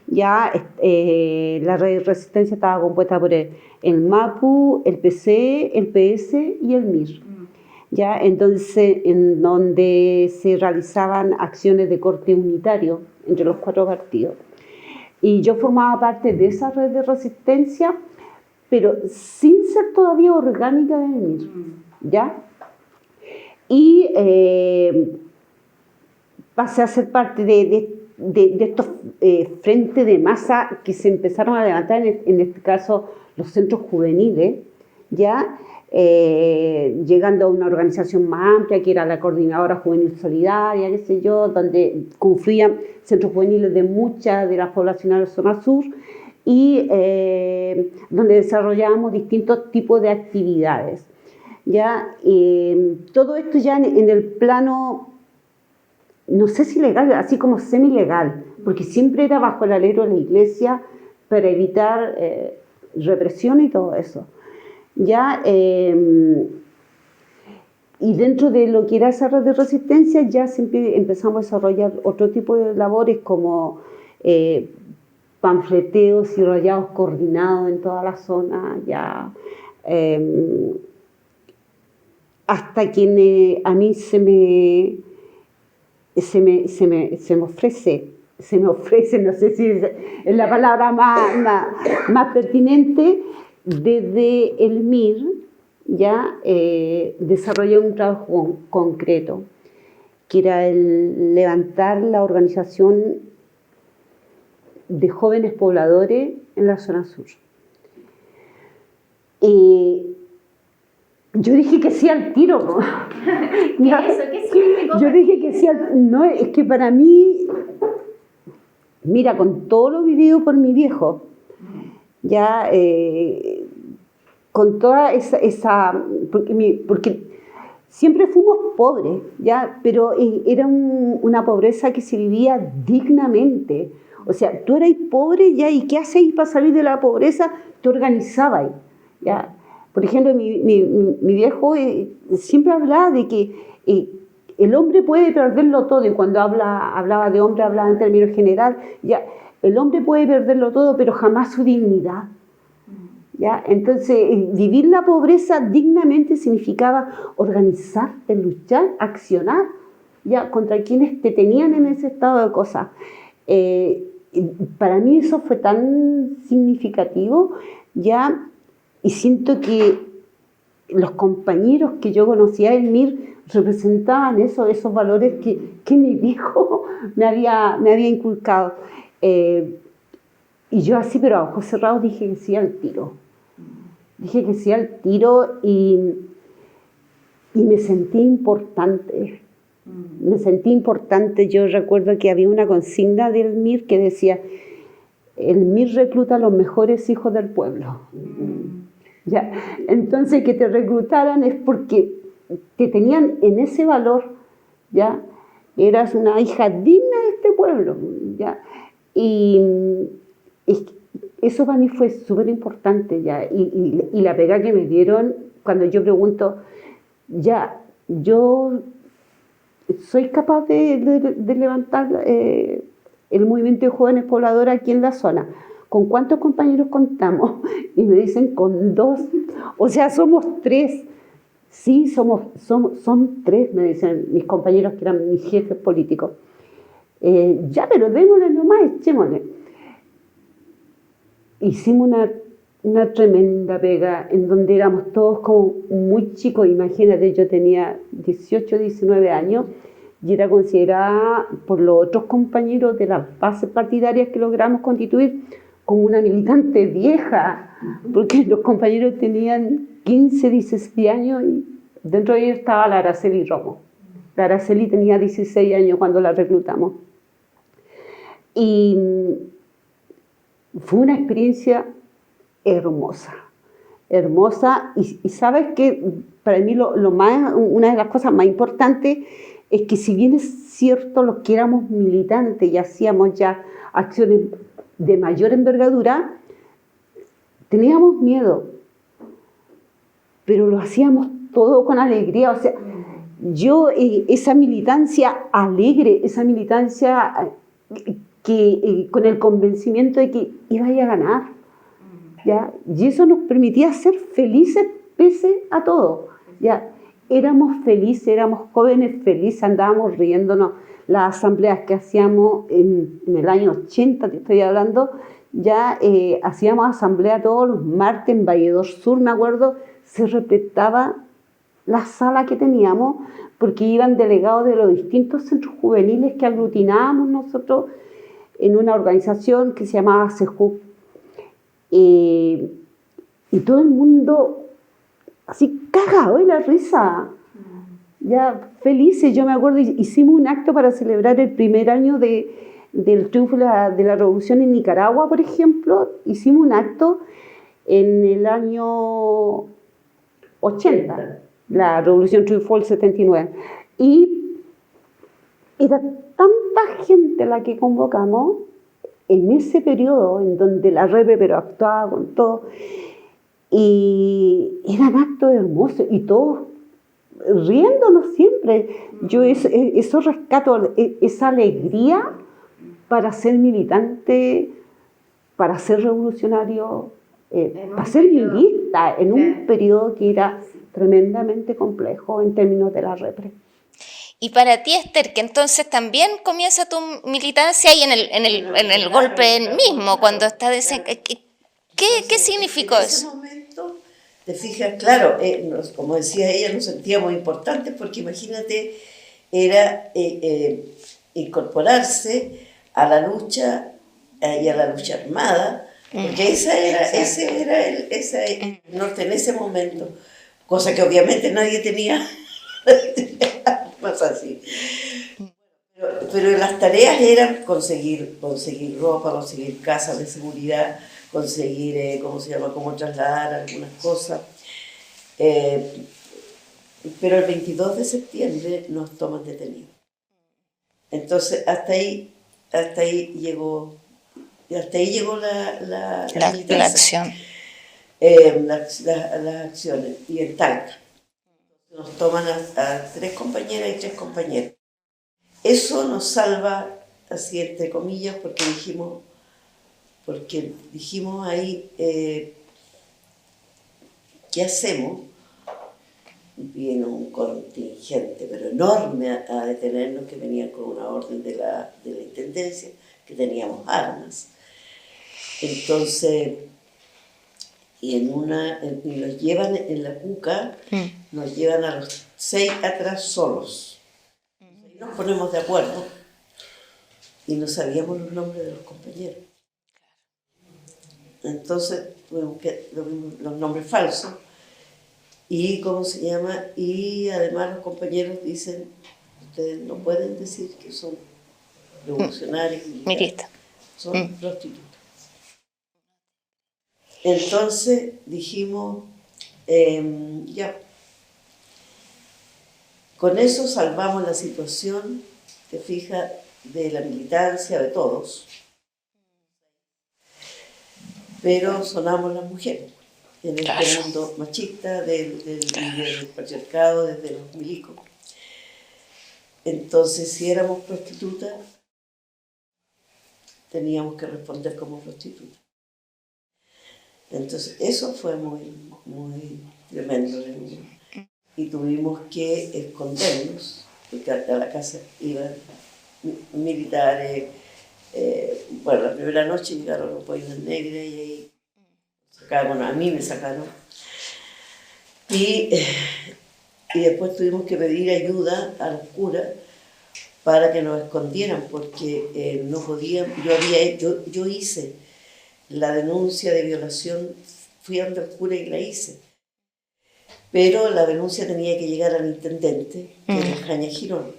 Ya la red de resistencia estaba compuesta por el MAPU, el PC, el PS y el MIR. Ya, entonces, en donde se realizaban acciones de corte unitario entre los 4 partidos. Y yo formaba parte de esa red de resistencia, pero sin ser todavía orgánica del MIR. ¿Ya? Y pasé a ser parte de estos frentes de masa que se empezaron a levantar, en este caso los centros juveniles, ya llegando a una organización más amplia que era la Coordinadora Juvenil Solidaria, qué sé yo, donde confluían centros juveniles de muchas de las poblaciones de la zona sur y donde desarrollábamos distintos tipos de actividades. Ya, todo esto ya en el plano, no sé si legal, así como semi-legal, porque siempre era bajo el alero de la iglesia para evitar represión y todo eso. Ya, y dentro de lo que era esa red de resistencia ya siempre empezamos a desarrollar otro tipo de labores como panfleteos y rayados coordinados en toda la zona, ya hasta que a mí se me ofrece, no sé si es la palabra más pertinente, desde el MIR ya desarrollé un trabajo concreto, que era el levantar la organización de jóvenes pobladores en la zona sur. Yo dije que sí al tiro. ¿No? ¿Qué significó? Yo dije que sí al... No, es que para mí, mira, con todo lo vivido por mi viejo, ya, con toda esa porque siempre fuimos pobres, ya, pero era una pobreza que se vivía dignamente. O sea, tú eras pobre, ya, ¿y qué hacéis para salir de la pobreza? Te organizabas, ya. Por ejemplo, mi viejo siempre hablaba de que el hombre puede perderlo todo, y cuando hablaba de hombre, hablaba en términos general, ya, el hombre puede perderlo todo, pero jamás su dignidad. ¿Ya? Entonces, vivir la pobreza dignamente significaba organizarte, luchar, accionar, ¿ya? Contra quienes te tenían en ese estado de cosas. Para mí eso fue tan significativo, ¿ya? Y siento que los compañeros que yo conocía en MIR representaban esos valores que mi viejo me había inculcado. Y yo así, pero a ojos cerrados, dije que sí al tiro. Dije que sí al tiro y me sentí importante. Me sentí importante. Yo recuerdo que había una consigna del MIR que decía: el MIR recluta a los mejores hijos del pueblo. ¿Ya? Entonces, que te reclutaran es porque te tenían en ese valor, ¿ya? Eras una hija digna de este pueblo, ¿ya? Y eso para mí fue súper importante, ¿ya? Y la pega que me dieron cuando yo pregunto, ya, yo soy capaz de levantar el movimiento de jóvenes pobladores aquí en la zona. ¿Con cuántos compañeros contamos? Y me dicen, con 2. O sea, somos 3. Sí, son 3, me dicen mis compañeros que eran mis jefes políticos. Ya, pero démosle nomás, echémosle. Hicimos una tremenda pega en donde éramos todos como muy chicos. Imagínate, yo tenía 18, 19 años y era considerada por los otros compañeros de las bases partidarias que logramos constituir como una militante vieja, porque los compañeros tenían 15, 16 años y dentro de ellos estaba la Araceli Romo. La Araceli tenía 16 años cuando la reclutamos. Y fue una experiencia hermosa, hermosa. Y sabes que para mí una de las cosas más importantes es que, si bien es cierto, los que éramos militantes y hacíamos ya acciones de mayor envergadura, teníamos miedo, pero lo hacíamos todo con alegría. O sea, yo esa militancia alegre, esa militancia que con el convencimiento de que iba a ganar, ¿ya? Y eso nos permitía ser felices pese a todo, ¿ya? Éramos felices, éramos jóvenes felices, andábamos riéndonos. Las asambleas que hacíamos en el año 80, te estoy hablando, ya hacíamos asamblea todos los martes en Valledor Sur, me acuerdo, se repletaba la sala que teníamos porque iban delegados de los distintos centros juveniles que aglutinábamos nosotros en una organización que se llamaba CEJUC. Y todo el mundo así cagado de la risa, ya felices. Yo me acuerdo, hicimos un acto para celebrar el primer año del triunfo de la revolución en Nicaragua, por ejemplo. Hicimos un acto en el año 80, la revolución triunfó el 79. Y era tanta gente la que convocamos en ese periodo en donde la REPRE pero actuaba con todo. Y eran actos hermosos y todos riéndonos siempre. Yo eso rescato, esa alegría para ser militante, para ser revolucionario, para ser milista en un periodo que era tremendamente complejo en términos de la REPRE. Y para ti, Esther, que entonces también comienza tu militancia ahí en el golpe mismo, cuando estás... ¿Qué significó en eso? ese momento, te fijas, claro, como decía ella, nos sentíamos importantes porque, imagínate, era incorporarse a la lucha y a la lucha armada, porque ese era el norte en ese momento, cosa que obviamente nadie tenía más así. Pero las tareas eran conseguir ropa, conseguir casas de seguridad, conseguir, cómo trasladar algunas cosas. Pero el 22 de septiembre nos toman detenidos. Entonces, hasta ahí llegó la acción. Las acciones. Y en Talca nos toman a 3 compañeras y 3 compañeros. Eso nos salva, así entre comillas, porque dijimos ahí, ¿qué hacemos? Vino un contingente, pero enorme, a detenernos, que venían con una orden de la Intendencia, que teníamos armas. Entonces, y nos llevan en la cuca, nos llevan a los 6 atrás solos. Y nos ponemos de acuerdo y no sabíamos los nombres de los compañeros. Entonces tuvimos los nombres falsos. Y y además los compañeros dicen, ustedes no pueden decir que son revolucionarios, militares, son prostitutas. Entonces dijimos, ya, con eso salvamos la situación, te fijas, de la militancia de todos, pero sonamos las mujeres en este mundo machista del patriarcado, desde los milicos. Entonces, si éramos prostitutas, teníamos que responder como prostitutas. Entonces, eso fue muy, muy tremendo. Y tuvimos que escondernos, porque a la casa iban militares. Bueno, la primera noche llegaron los boinas negras y ahí a mí me sacaron. Y después tuvimos que pedir ayuda a los curas para que nos escondieran, porque no podían. Yo hice la denuncia de violación, fui ante el cura y la hice. Pero la denuncia tenía que llegar al intendente, que era Jaña Girón.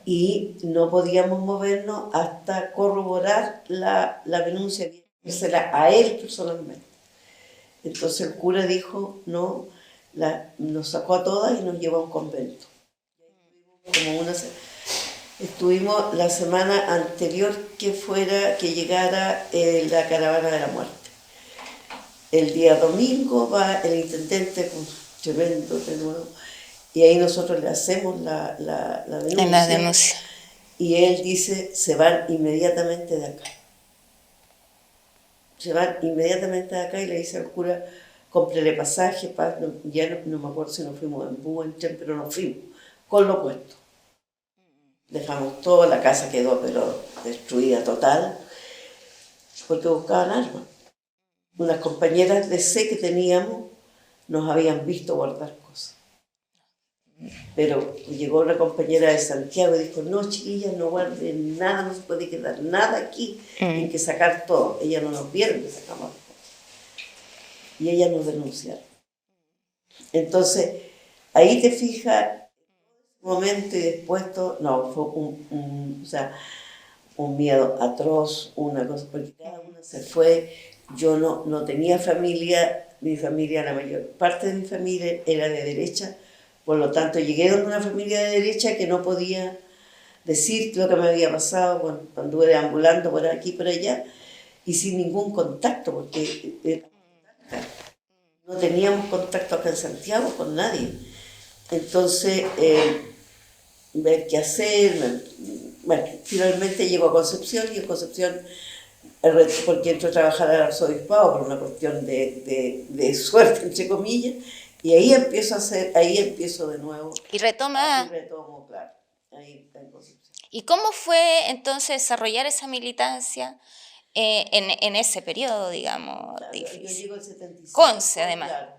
Y no podíamos movernos hasta corroborar la denuncia, a él personalmente. Entonces el cura dijo, no, nos sacó a todas y nos llevó a un convento. Estuvimos la semana anterior que llegara la caravana de la muerte. El día domingo va el intendente con tremendo nuevo, y ahí nosotros le hacemos la denuncia. En la denuncia. Y él dice, se van inmediatamente de acá. Se van inmediatamente de acá, y le dice al cura, cómprele pasaje, ya no me acuerdo si nos fuimos en bus, en tren, pero nos fuimos, con lo puesto. Dejamos todo, la casa quedó pero destruida total, porque buscaban armas. Unas compañeras de C que teníamos nos habían visto guardar cosas. Pero llegó una compañera de Santiago y dijo, no, chiquillas, no guarden nada, no se puede quedar nada aquí, hay que sacar todo. Ellas no nos vieron que sacamos cosas. Y ellas nos denunciaron. Entonces, ahí te fijas, un momento y después todo, no, fue un miedo atroz, una cosa, porque cada una se fue. Yo no tenía familia, mi familia, la mayor parte de mi familia era de derecha, por lo tanto llegué de una familia de derecha que no podía decir lo que me había pasado cuando anduve deambulando por aquí y por allá, y sin ningún contacto, porque no teníamos contacto acá en Santiago con nadie. Entonces, ver qué hacer. Bueno, finalmente llego a Concepción, y en Concepción, porque entro a trabajar al arzobispado por una cuestión de suerte, entre comillas, y ahí empiezo de nuevo. Y retoma. Y retomo, claro, ahí en Concepción. ¿Y cómo fue entonces desarrollar esa militancia en ese periodo, digamos, claro, difícil? Yo llego el 75. Conce, además. Claro,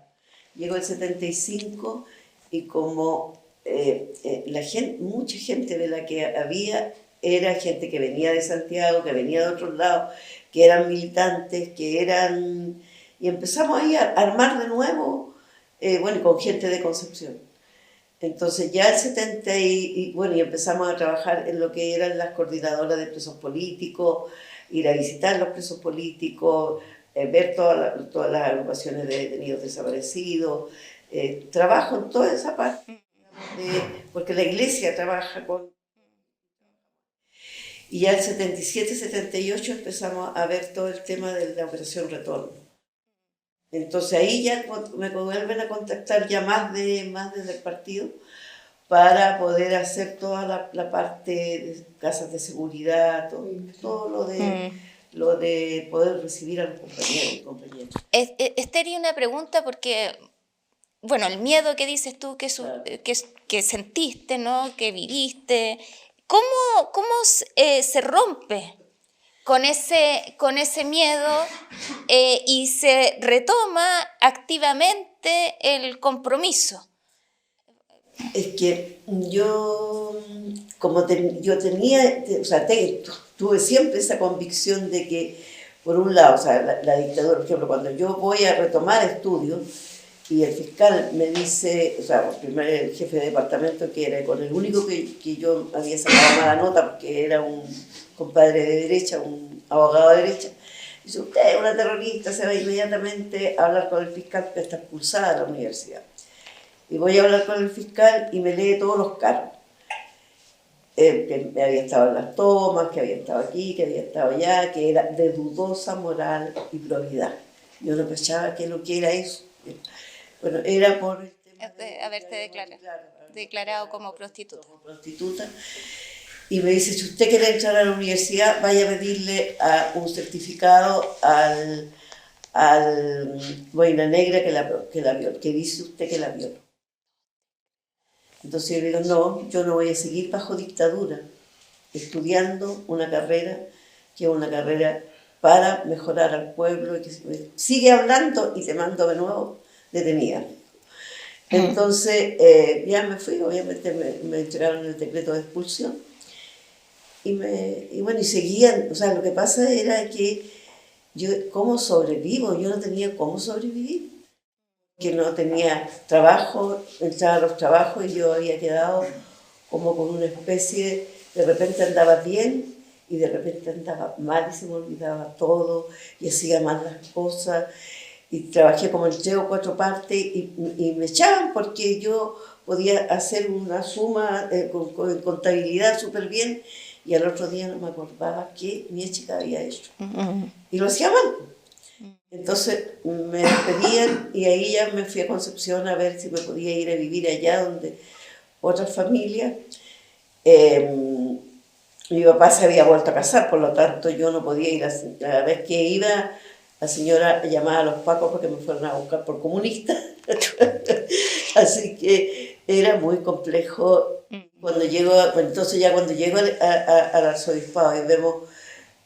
llego el 75, y como mucha gente de la que había, era gente que venía de Santiago, que venía de otros lados, que eran militantes, y empezamos ahí a armar de nuevo bueno, y con gente de Concepción. Entonces ya el 70 bueno, y empezamos a trabajar en lo que eran las coordinadoras de presos políticos, ir a visitar los presos políticos, ver todas las agrupaciones de detenidos desaparecidos, trabajo en toda esa parte, porque la iglesia trabaja con... Y ya el 77, 78 empezamos a ver todo el tema de la Operación Retorno. Entonces ahí ya me vuelven a contactar ya más desde el partido para poder hacer toda la parte de casas de seguridad, todo lo de poder recibir a los compañeros y compañeras. Esther, y una pregunta porque, bueno, el miedo que dices tú Claro. que sentiste, ¿no? Que viviste, ¿cómo se rompe con ese miedo y se retoma activamente el compromiso? Es que yo, yo tenía, o sea, tuve siempre esa convicción de que, por un lado, o sea, la dictadura, por ejemplo, cuando yo voy a retomar estudios y el fiscal me dice, o sea, primero el jefe de departamento, que era con el único que yo había sacado mala nota, porque era un compadre de derecha, un abogado de derecha, dice, usted es una terrorista, se va inmediatamente a hablar con el fiscal que está expulsada de la universidad. Y voy a hablar con el fiscal y me lee todos los cargos. Que había estado en las tomas, que había estado aquí, que había estado allá, que era de dudosa moral y probidad. Yo no pensaba que lo que era eso. Bueno, era por el tema de haberte declarado como prostituta. Como prostituta. Y me dice, si usted quiere entrar a la universidad, vaya a pedirle un certificado al Boina Negra que la violó, que dice usted que la violó. Entonces yo le digo, no, yo no voy a seguir bajo dictadura, estudiando una carrera que es una carrera para mejorar al pueblo y que sigue hablando y te mando de nuevo detenida. Entonces ya me fui, obviamente me entregaron el decreto de expulsión y bueno, y seguían, o sea, lo que pasa era que yo, ¿cómo sobrevivo? Yo no tenía cómo sobrevivir. Que no tenía trabajo, entraba a los trabajos y yo había quedado como con una especie, de repente andaba bien y de repente andaba mal y se me olvidaba todo y hacía mal las cosas y trabajé como en 3 o 4 partes y me echaban porque yo podía hacer una suma con contabilidad súper bien y al otro día no me acordaba qué mi chica había hecho y lo hacía mal. Entonces me despedían y ahí ya me fui a Concepción a ver si me podía ir a vivir allá donde otras familias. Mi papá se había vuelto a casar, por lo tanto yo no podía ir a la vez que iba, la señora llamaba a los pacos porque me fueron a buscar por comunista. Así que era muy complejo. Entonces ya cuando llego al arzobispado y vemos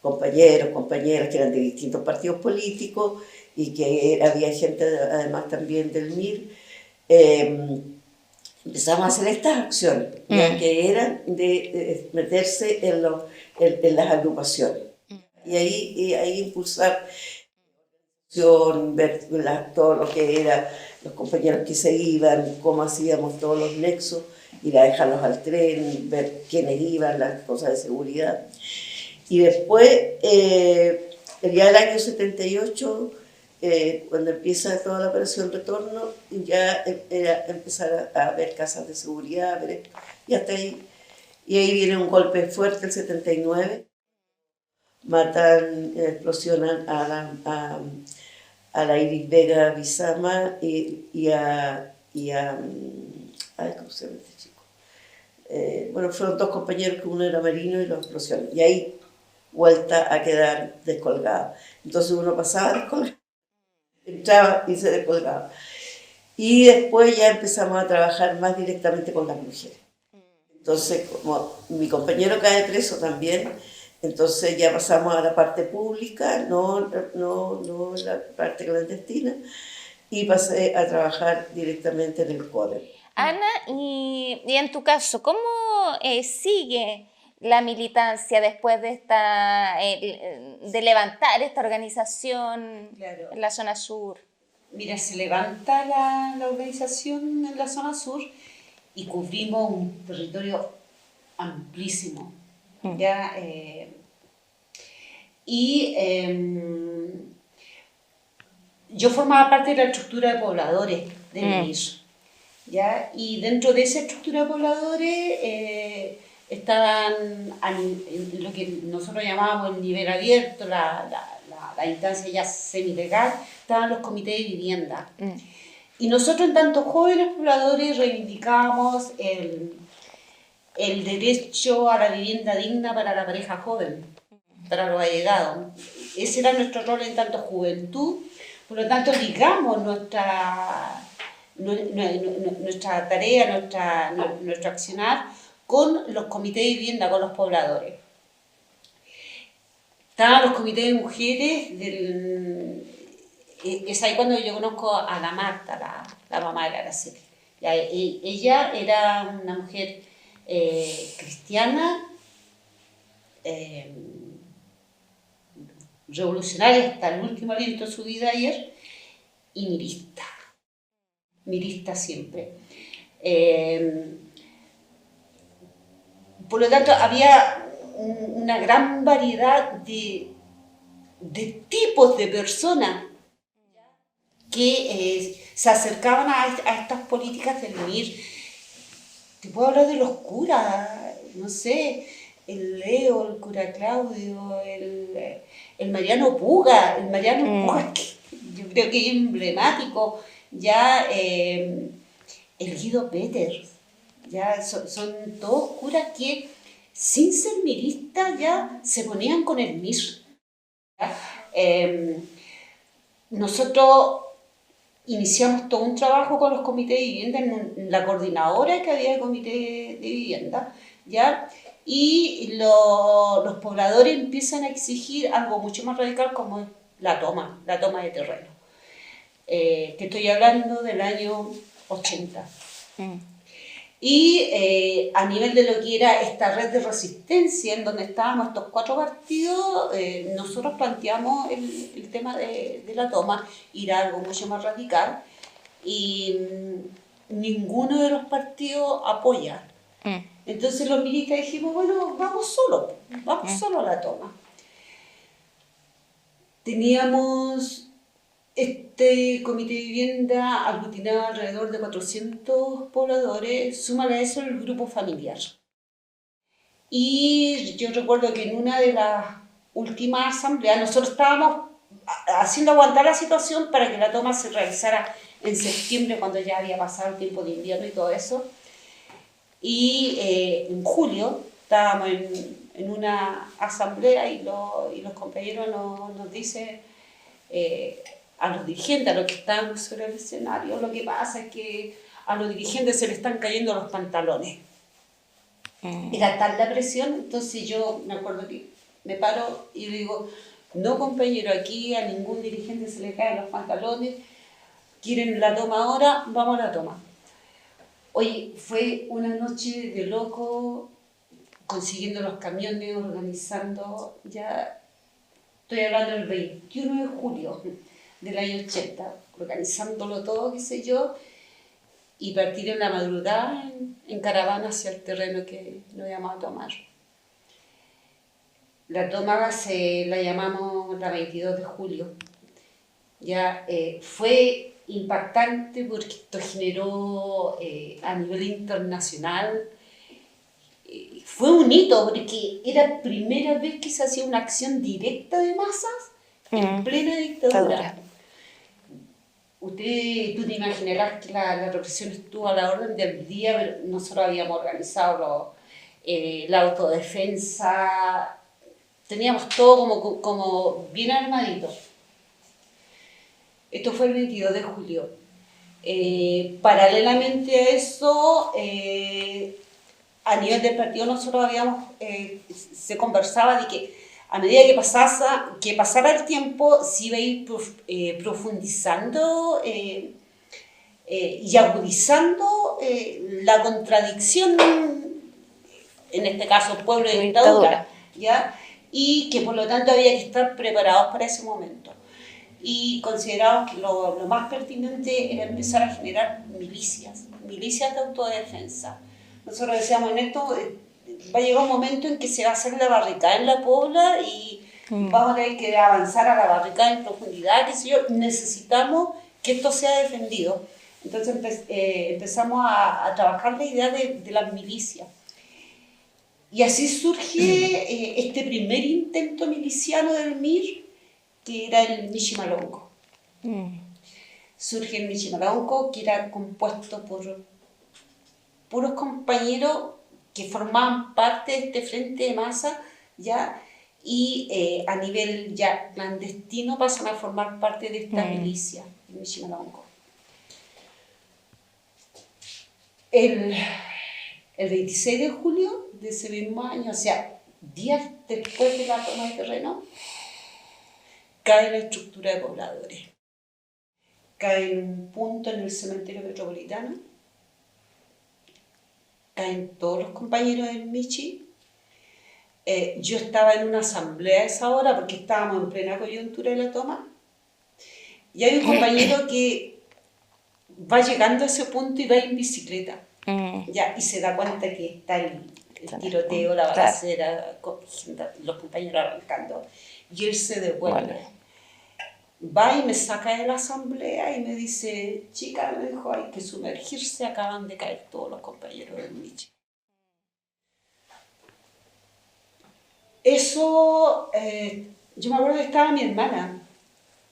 compañeras que eran de distintos partidos políticos y que había gente además también del MIR, empezamos a hacer estas acciones, que eran de meterse en las agrupaciones y ahí impulsar ver todo lo que era, los compañeros que se iban, cómo hacíamos todos los nexos, ir a dejarlos al tren, ver quiénes iban, las cosas de seguridad. Y después, ya el año 78, cuando empieza toda la operación Retorno, ya era empezar a ver casas de seguridad, y hasta ahí. Y ahí viene un golpe fuerte, el 79. Explosionan a la Iris Vega Bizama y a ay, ¿cómo se llama este chico? Bueno, fueron 2 compañeros, que uno era marino y lo explosionan. Y ahí vuelta a quedar descolgada. Entonces uno pasaba descolgado, entraba y se descolgaba. Y después ya empezamos a trabajar más directamente con las mujeres. Entonces, como mi compañero cae preso también, entonces ya pasamos a la parte pública, no la parte clandestina, y pasé a trabajar directamente en el CODER. Ana, y en tu caso, ¿cómo sigue la militancia después de de levantar esta organización en la zona sur? Mira, se levanta la organización en la zona sur y cubrimos un territorio amplísimo. ¿Ya? Yo formaba parte de la estructura de pobladores del MIR, ¿ya? Y dentro de esa estructura de pobladores estaban lo que nosotros llamábamos el nivel abierto, la instancia ya semi-legal, estaban los comités de vivienda. Y nosotros, en tanto jóvenes pobladores, reivindicábamos el derecho a la vivienda digna para la pareja joven, para los allegados. Ese era nuestro rol en tanto juventud. Por lo tanto, ligamos nuestra tarea, nuestro accionar con los comités de vivienda, con los pobladores. Estaban los comités de mujeres, es ahí cuando yo conozco a la Marta, la mamá de la Araceli. Ella era una mujer cristiana, revolucionaria hasta el último aliento de su vida ayer, y mirista siempre. Por lo tanto, había una gran variedad de tipos de personas que se acercaban a estas políticas del MIR. Te puedo hablar de los curas, no sé, el Leo, el cura Claudio, el Mariano Puga. El Mariano Puga, que yo creo que es emblemático, ya el Guido Peters, ya son todos curas que sin ser miristas ya se ponían con el MIR. Nosotros iniciamos todo un trabajo con los comités de vivienda en la coordinadora que había de comité de vivienda, ¿ya? Y los pobladores empiezan a exigir algo mucho más radical como es la toma de terreno. Que estoy hablando del año 80. Y a nivel de lo que era esta red de resistencia en donde estábamos estos 4 partidos, nosotros planteamos el tema de la toma, ir a algo mucho más radical, y ninguno de los partidos apoya. Entonces los militares dijimos, bueno, vamos solo a la toma. Teníamos este comité de vivienda aglutinaba alrededor de 400 pobladores, súmale a eso el grupo familiar. Y yo recuerdo que en una de las últimas asambleas nosotros estábamos haciendo aguantar la situación para que la toma se realizara en septiembre, cuando ya había pasado el tiempo de invierno y todo eso. Y en julio estábamos en una asamblea y los compañeros nos dicen a los dirigentes, a los que están sobre el escenario, lo que pasa es que a los dirigentes se les están cayendo los pantalones. Era tal la presión, entonces yo me acuerdo que me paro y le digo, no compañero, aquí a ningún dirigente se le caen los pantalones, quieren la toma ahora, vamos a la toma. Oye, fue una noche de loco, consiguiendo los camiones, organizando, ya estoy hablando del 21 de julio del año 80, organizándolo todo, qué sé yo, y partir en la madrugada en caravana hacia el terreno que nos íbamos a tomar. La toma la llamamos la 22 de julio. Ya fue impactante porque esto generó a nivel internacional, fue un hito porque era la primera vez que se hacía una acción directa de masas en plena dictadura. Tú te imaginarás que la represión estuvo a la orden del día, pero nosotros habíamos organizado la autodefensa, teníamos todo como bien armadito. Esto fue el 22 de julio. Paralelamente a eso, a nivel del partido nosotros se conversaba de que a medida que pasara el tiempo se iba a ir profundizando y agudizando la contradicción, en este caso pueblo y dictadura, ¿ya? Y que por lo tanto había que estar preparados para ese momento. y consideramos que lo más pertinente era empezar a generar milicias de autodefensa. Nosotros decíamos, en esto va a llegar un momento en que se va a hacer la barricada en la Pobla y vamos a tener que avanzar a la barricada en profundidad, qué sé yo. Necesitamos que esto sea defendido. Entonces empezamos a trabajar la idea de las milicias. Y así surge este primer intento miliciano del MIR, que era el Michimalonco. Surge el Michimalonco, que era compuesto por puros compañeros que formaban parte de este frente de masa, ¿ya? Y a nivel ya clandestino pasan a formar parte de esta milicia, el Michimalonco. El 26 de julio de ese mismo año, o sea, días después de la toma de terreno, cae la estructura de pobladores. Cae en un punto en el cementerio metropolitano, caen todos los compañeros del Michi. Yo estaba en una asamblea a esa hora porque estábamos en plena coyuntura de la toma, y hay un compañero que va llegando a ese punto y va en bicicleta, ya, y se da cuenta que está el tiroteo, la balacera, los compañeros arrancando, y él se devuelve. Va y me saca de la asamblea y me dice, chica, me dijo, hay que sumergirse, acaban de caer todos los compañeros del Michi. Eso, yo me acuerdo que estaba mi hermana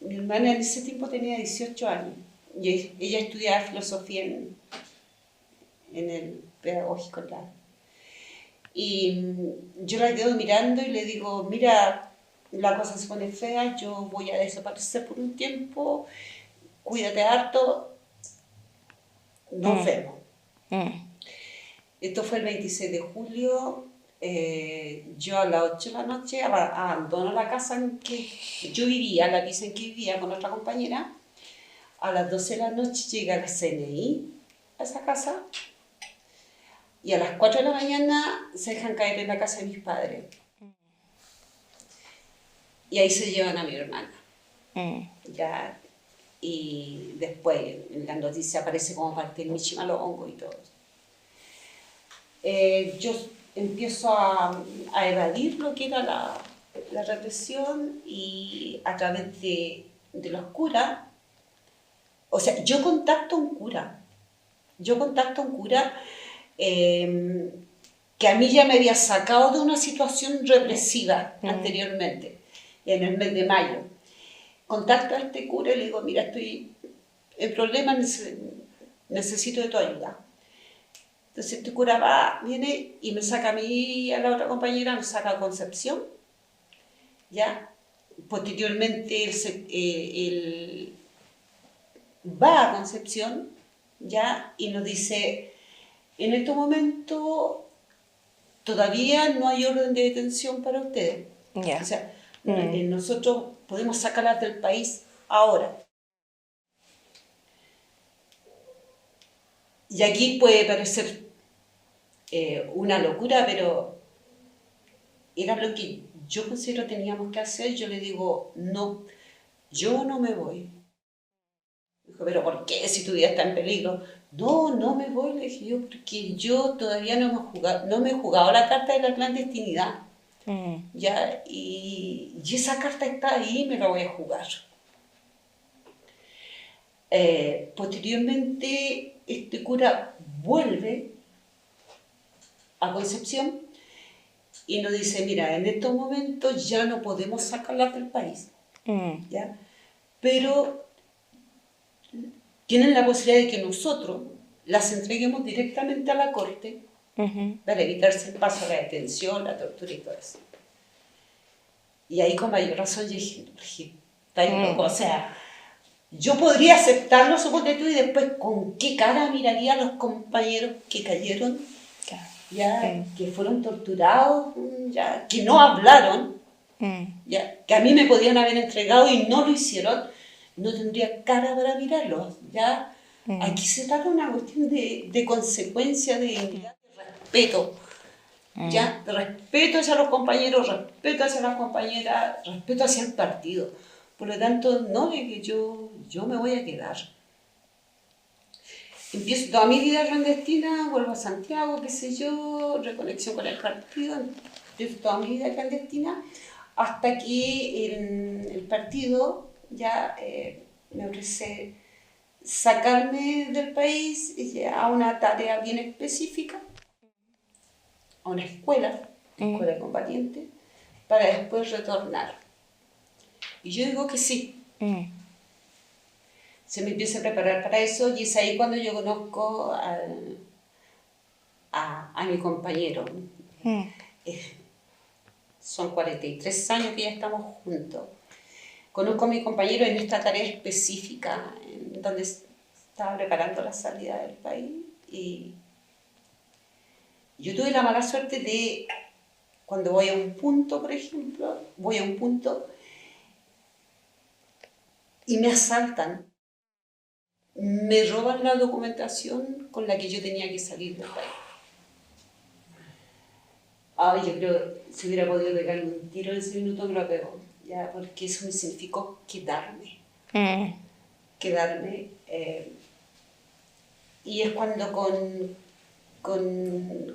en ese tiempo tenía 18 años, y ella estudiaba filosofía en el pedagógico. Y yo la quedo mirando y le digo, mira, la cosa se pone fea, yo voy a desaparecer por un tiempo, cuídate harto, nos vemos. Esto fue el 26 de julio, yo a las 8 de la noche abandono la casa en que yo vivía, la pieza en que vivía con otra compañera. A las 12 de la noche llega la CNI a esa casa y a las 4 de la mañana se dejan caer en la casa de mis padres. Y ahí se llevan a mi hermana. Ya, y después en la noticia aparece como parte del Michimalonco y todo. Yo empiezo a evadir lo que era la represión, y a través de los curas, o sea, yo contacto a un cura que a mí ya me había sacado de una situación represiva anteriormente, en el mes de mayo. Contacto a este cura y le digo, mira, estoy en problemas, necesito de tu ayuda. Entonces este cura viene y me saca a mí y a la otra compañera, nos saca a Concepción, ¿ya? Posteriormente él va a Concepción, ¿ya? Y nos dice, en este momento todavía no hay orden de detención para ustedes. O sea, nosotros podemos sacarlas del país ahora. Y aquí puede parecer una locura, pero era lo que yo considero teníamos que hacer. Yo le digo, no, yo no me voy. Dijo, pero ¿por qué? Si tu vida está en peligro. No me voy, le dije yo, porque yo todavía no me he jugado la carta de la clandestinidad. ¿Ya? Y esa carta está ahí, me la voy a jugar. Posteriormente, este cura vuelve a Concepción y nos dice, mira, en estos momentos ya no podemos sacarlas del país, ¿ya? Pero tienen la posibilidad de que nosotros las entreguemos directamente a la corte para evitarse el paso a la detención, la tortura y todo eso. Y ahí con mayor razón yo dije, está ahí loco, o sea, yo podría aceptarlo, suponte tú, y después con qué cara miraría a los compañeros que cayeron, ya, que fueron torturados, ya, que no hablaron, ya, que a mí me podían haber entregado y no lo hicieron, no tendría cara para mirarlos, ya. Aquí se trata de una cuestión de consecuencia, de dignidad, de respeto, ya, de respeto hacia los compañeros, respeto hacia las compañeras, respeto hacia el partido, Por lo tanto, no de que yo me voy a quedar. Empiezo toda mi vida clandestina, vuelvo a Santiago, qué sé yo, reconexión con el partido, empiezo toda mi vida clandestina, hasta que el partido ya me ofrece sacarme del país a una tarea bien específica, a una escuela de combatientes, para después retornar. Y yo digo que sí. Se me empieza a preparar para eso y es ahí cuando yo conozco a mi compañero. Son 43 años que ya estamos juntos. Conozco a mi compañero en esta tarea específica, en donde estaba preparando la salida del país. Y yo tuve la mala suerte de, cuando voy a un punto, por ejemplo, y me asaltan. Me roban la documentación con la que yo tenía que salir del país. Ay, yo creo que si hubiera podido pegarme un tiro en ese minuto me lo pegó, ya, porque eso me significó quedarme. Y es cuando con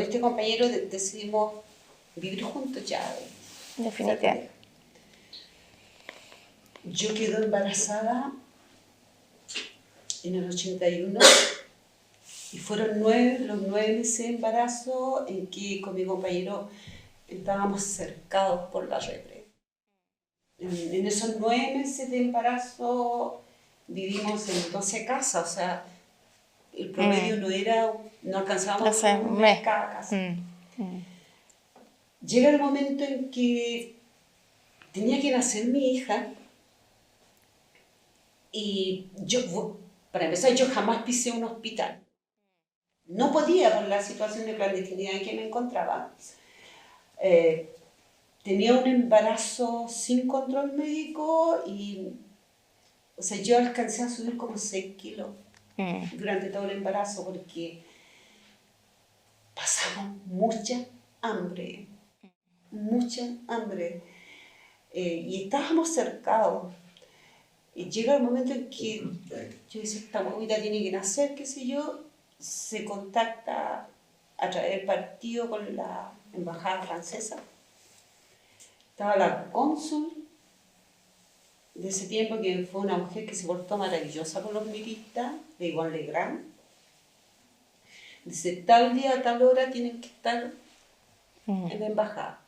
este compañero decidimos vivir juntos ya. Definitivamente. Yo quedo embarazada en el 81 y fueron los 9 meses de embarazo en que con mi compañero estábamos cercados por la repre. En esos 9 meses de embarazo vivimos en 12 casas, o sea, el promedio no alcanzábamos un mes cada casa. Llega el momento en que tenía que nacer mi hija y yo, para empezar, yo jamás pisé un hospital. No podía por la situación de clandestinidad en que me encontraba. Tenía un embarazo sin control médico y, o sea, yo alcancé a subir como 6 kilos durante todo el embarazo porque pasamos mucha hambre. Y estábamos cercados. Y llega el momento en que yo decía, esta huevita tiene que nacer, qué sé yo, se contacta a través del partido con la embajada francesa. Estaba la cónsul de ese tiempo, que fue una mujer que se portó maravillosa con los militas, de Ivonne Legrand. Dice, tal día, tal hora tienen que estar en la embajada.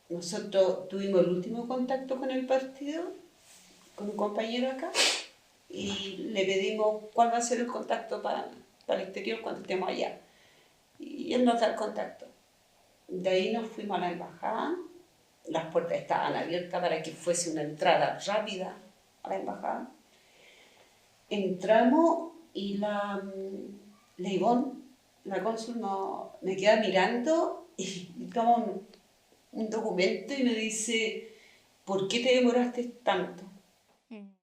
Nosotros tuvimos el último contacto con el partido, con un compañero acá, y le pedimos cuál va a ser el contacto para el exterior cuando estemos allá. Y él nos da el contacto. De ahí nos fuimos a la embajada, las puertas estaban abiertas para que fuese una entrada rápida a la embajada. Entramos y la Ivonne, la cónsul, me queda mirando y toma un documento y me dice, ¿por qué te demoraste tanto?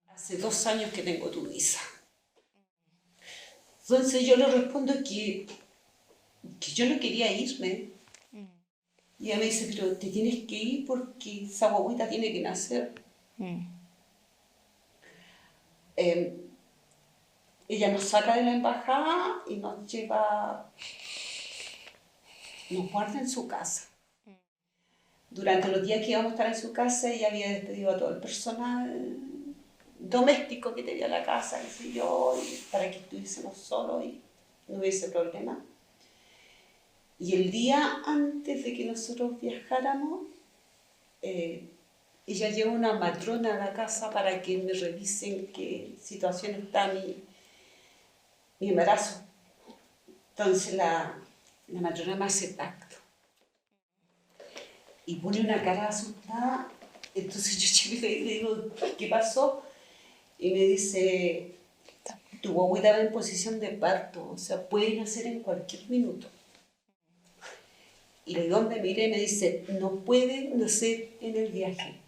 Hace 2 años que tengo tu visa. Entonces yo le respondo que yo no quería irme. Y ella me dice, pero te tienes que ir porque esa guaguita tiene que nacer. Ella nos saca de la embajada y nos lleva, nos guarda en su casa. Durante los días que íbamos a estar en su casa, ella había despedido a todo el personal doméstico que tenía la casa, qué sé yo, para que estuviésemos solos y no hubiese problema. Y el día antes de que nosotros viajáramos, ella lleva una matrona a la casa para que me revisen en qué situación está mi embarazo. Entonces la matrona me hace tacto y pone una cara asustada. Entonces yo llego y le digo, ¿qué pasó? Y me dice, tu guagüita va en posición de parto, o sea, puede nacer en cualquier minuto. Y luego me mira y me dice, no puede nacer en el viaje.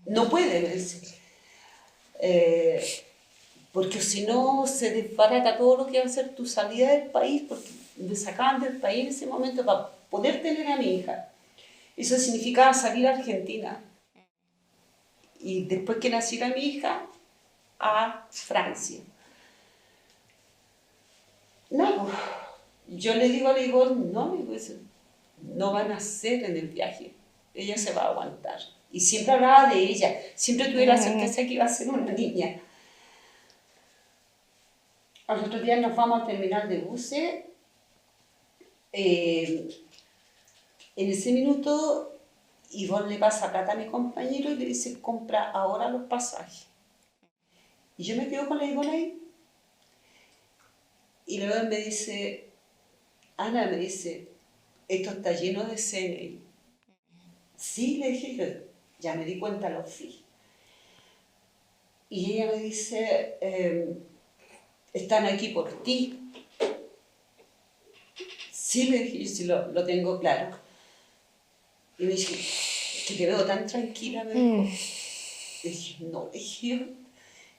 No puede, me dice. Porque si no se desbarata todo lo que va a ser tu salida del país, porque me sacaban del país en ese momento para poder tener a mi hija. Eso significaba salir a Argentina. Y después que naciera mi hija, a Francia. No, pues, yo le digo a la Ivonne, no, no va a nacer en el viaje, ella se va a aguantar. Y siempre hablaba de ella, siempre tuve la certeza que iba a ser una niña. Al otro día nos vamos al terminal de buses. En ese minuto, Ivonne le pasa plata a mi compañero y le dice, compra ahora los pasajes. Y yo me quedo con la Ivonne ahí. Y luego me dice, Ana, me dice, esto está lleno de CNI. Sí, le dije, ya me di cuenta, lo fui. Y ella me dice, están aquí por ti. Sí, le dije, sí, lo tengo claro. Y me dice, que te veo tan tranquila, me dijo. Le dije, no, le dije,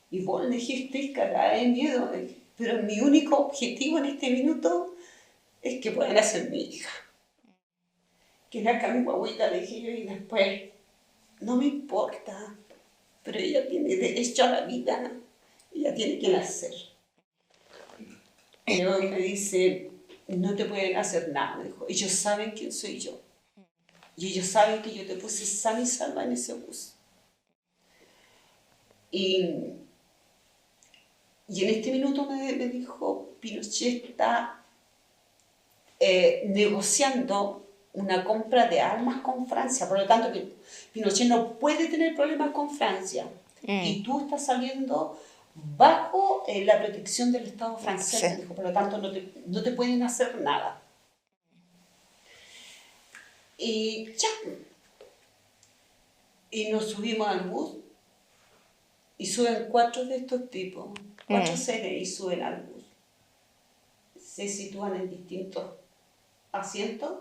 y vos le dije, estoy cagada de miedo, pero mi único objetivo en este minuto es que puedan hacer mi hija. Que nazca mi guagüita, le dije yo, y después, no me importa, pero ella tiene derecho a la vida, ella tiene que nacer. Y luego me dice, no te pueden hacer nada, me dijo, ellos saben quién soy yo. Y ellos saben que yo te puse sana y salva en ese bus. Y en este minuto me dijo, Pinochet está negociando una compra de armas con Francia, por lo tanto Pinochet no puede tener problemas con Francia. Y tú estás saliendo bajo la protección del Estado francés, dijo, por lo tanto no te pueden hacer nada. Y ya. Y nos subimos al bus y suben 4 de estos tipos, 4 CNI suben al bus. Se sitúan en distintos asientos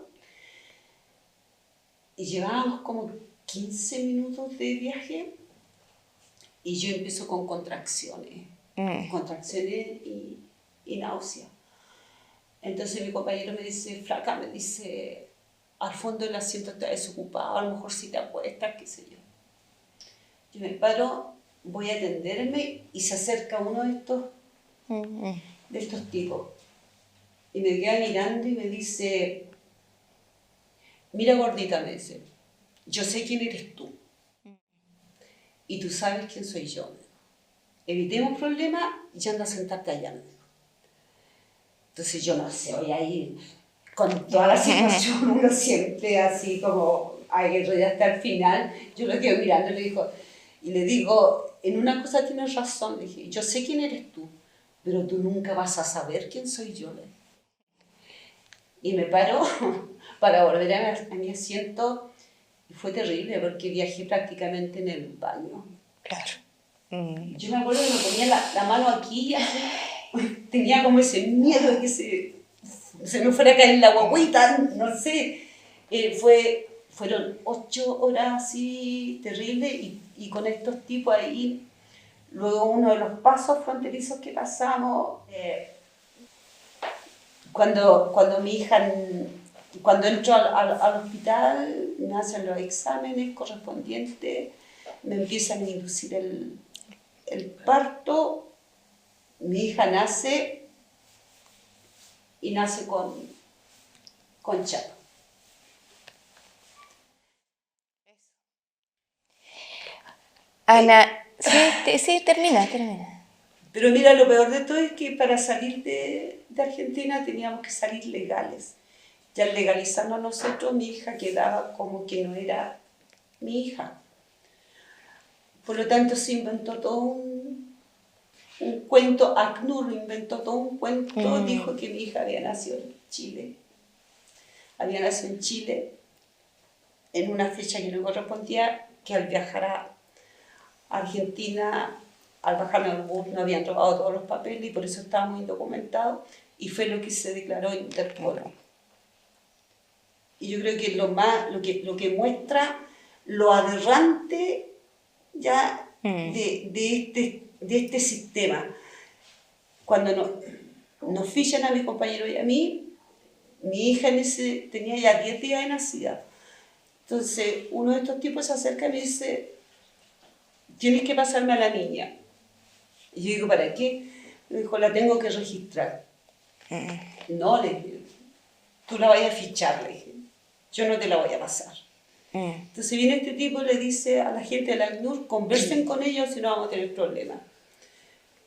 y llevábamos como 15 minutos de viaje y yo empiezo con contracciones y náusea. Entonces mi compañero me dice, flaca, me dice, al fondo el asiento está desocupado, a lo mejor si te acuestas, qué sé yo. Yo me paro, voy a atenderme y se acerca uno de estos tipos. Y me queda mirando y me dice, mira gordita, me dice, yo sé quién eres tú. Y tú sabes quién soy yo. Evitemos problemas y anda a sentarte allá. Entonces yo no sé, voy a ir con toda la situación, uno siempre así como aguerrido hasta el final. Yo lo quedo mirando y le digo, en una cosa tienes razón, le dije, yo sé quién eres tú, pero tú nunca vas a saber quién soy yo. Y me paro para volver a mi asiento y fue terrible porque viajé prácticamente en el baño. Claro. Yo me acuerdo que me ponía la mano aquí, así, tenía como ese miedo de que se me fuera a caer la guagüita, no sé. Fueron 8 horas así terribles y con estos tipos ahí. Luego uno de los pasos fronterizos que pasamos, cuando mi hija, cuando entró al hospital, me hacen los exámenes correspondientes, me empiezan a inducir el parto, mi hija nace y nace con Chato. Ana, sí, termina. Pero mira, lo peor de todo es que para salir de Argentina teníamos que salir legales. Ya al legalizarnos nosotros, mi hija quedaba como que no era mi hija. Por lo tanto, se inventó todo un cuento, ACNUR inventó todo un cuento, dijo que mi hija había nacido en Chile. Había nacido en Chile en una fecha que no correspondía, que al viajar a Argentina, al bajarme al bus, no habían robado todos los papeles y por eso estábamos indocumentados y fue lo que se declaró Interpol. Y yo creo que lo que muestra lo aberrante ya de este sistema. Cuando nos fichan a mi compañero y a mí, mi hija tenía ya 10 días de nacida. Entonces, uno de estos tipos se acerca y me dice, tienes que pasarme a la niña. Y yo digo, ¿para qué? Me dijo, la tengo que registrar. No, le dije, tú la vas a fichar, le dije. Yo no te la voy a pasar. Entonces viene este tipo y le dice a la gente del ACNUR, conversen con ellos si no vamos a tener problemas.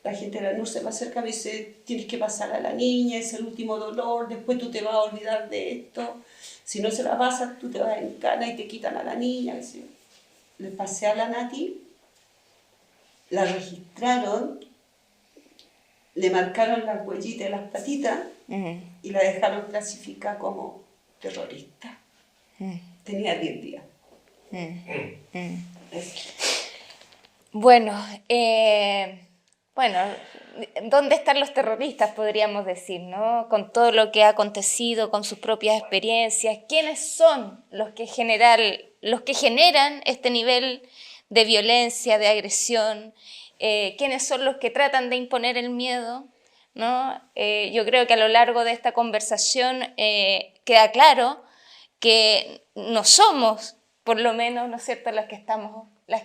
La gente del ACNUR se me acerca y me dice, tienes que pasar a la niña, es el último dolor, después tú te vas a olvidar de esto. Si no se la pasas, tú te vas en cana y te quitan a la niña. Le pasé a la Nati, la registraron, le marcaron las huellitas de las patitas y la dejaron clasificada como terrorista. Tenía 10 días. Bueno, ¿dónde están los terroristas? Podríamos decir, ¿no? Con todo lo que ha acontecido, con sus propias experiencias. ¿Quiénes son los que generan este nivel de violencia, de agresión? ¿Quiénes son los que tratan de imponer el miedo? ¿No? Yo creo que a lo largo de esta conversación queda claro que no somos, por lo menos, ¿no es cierto?, las que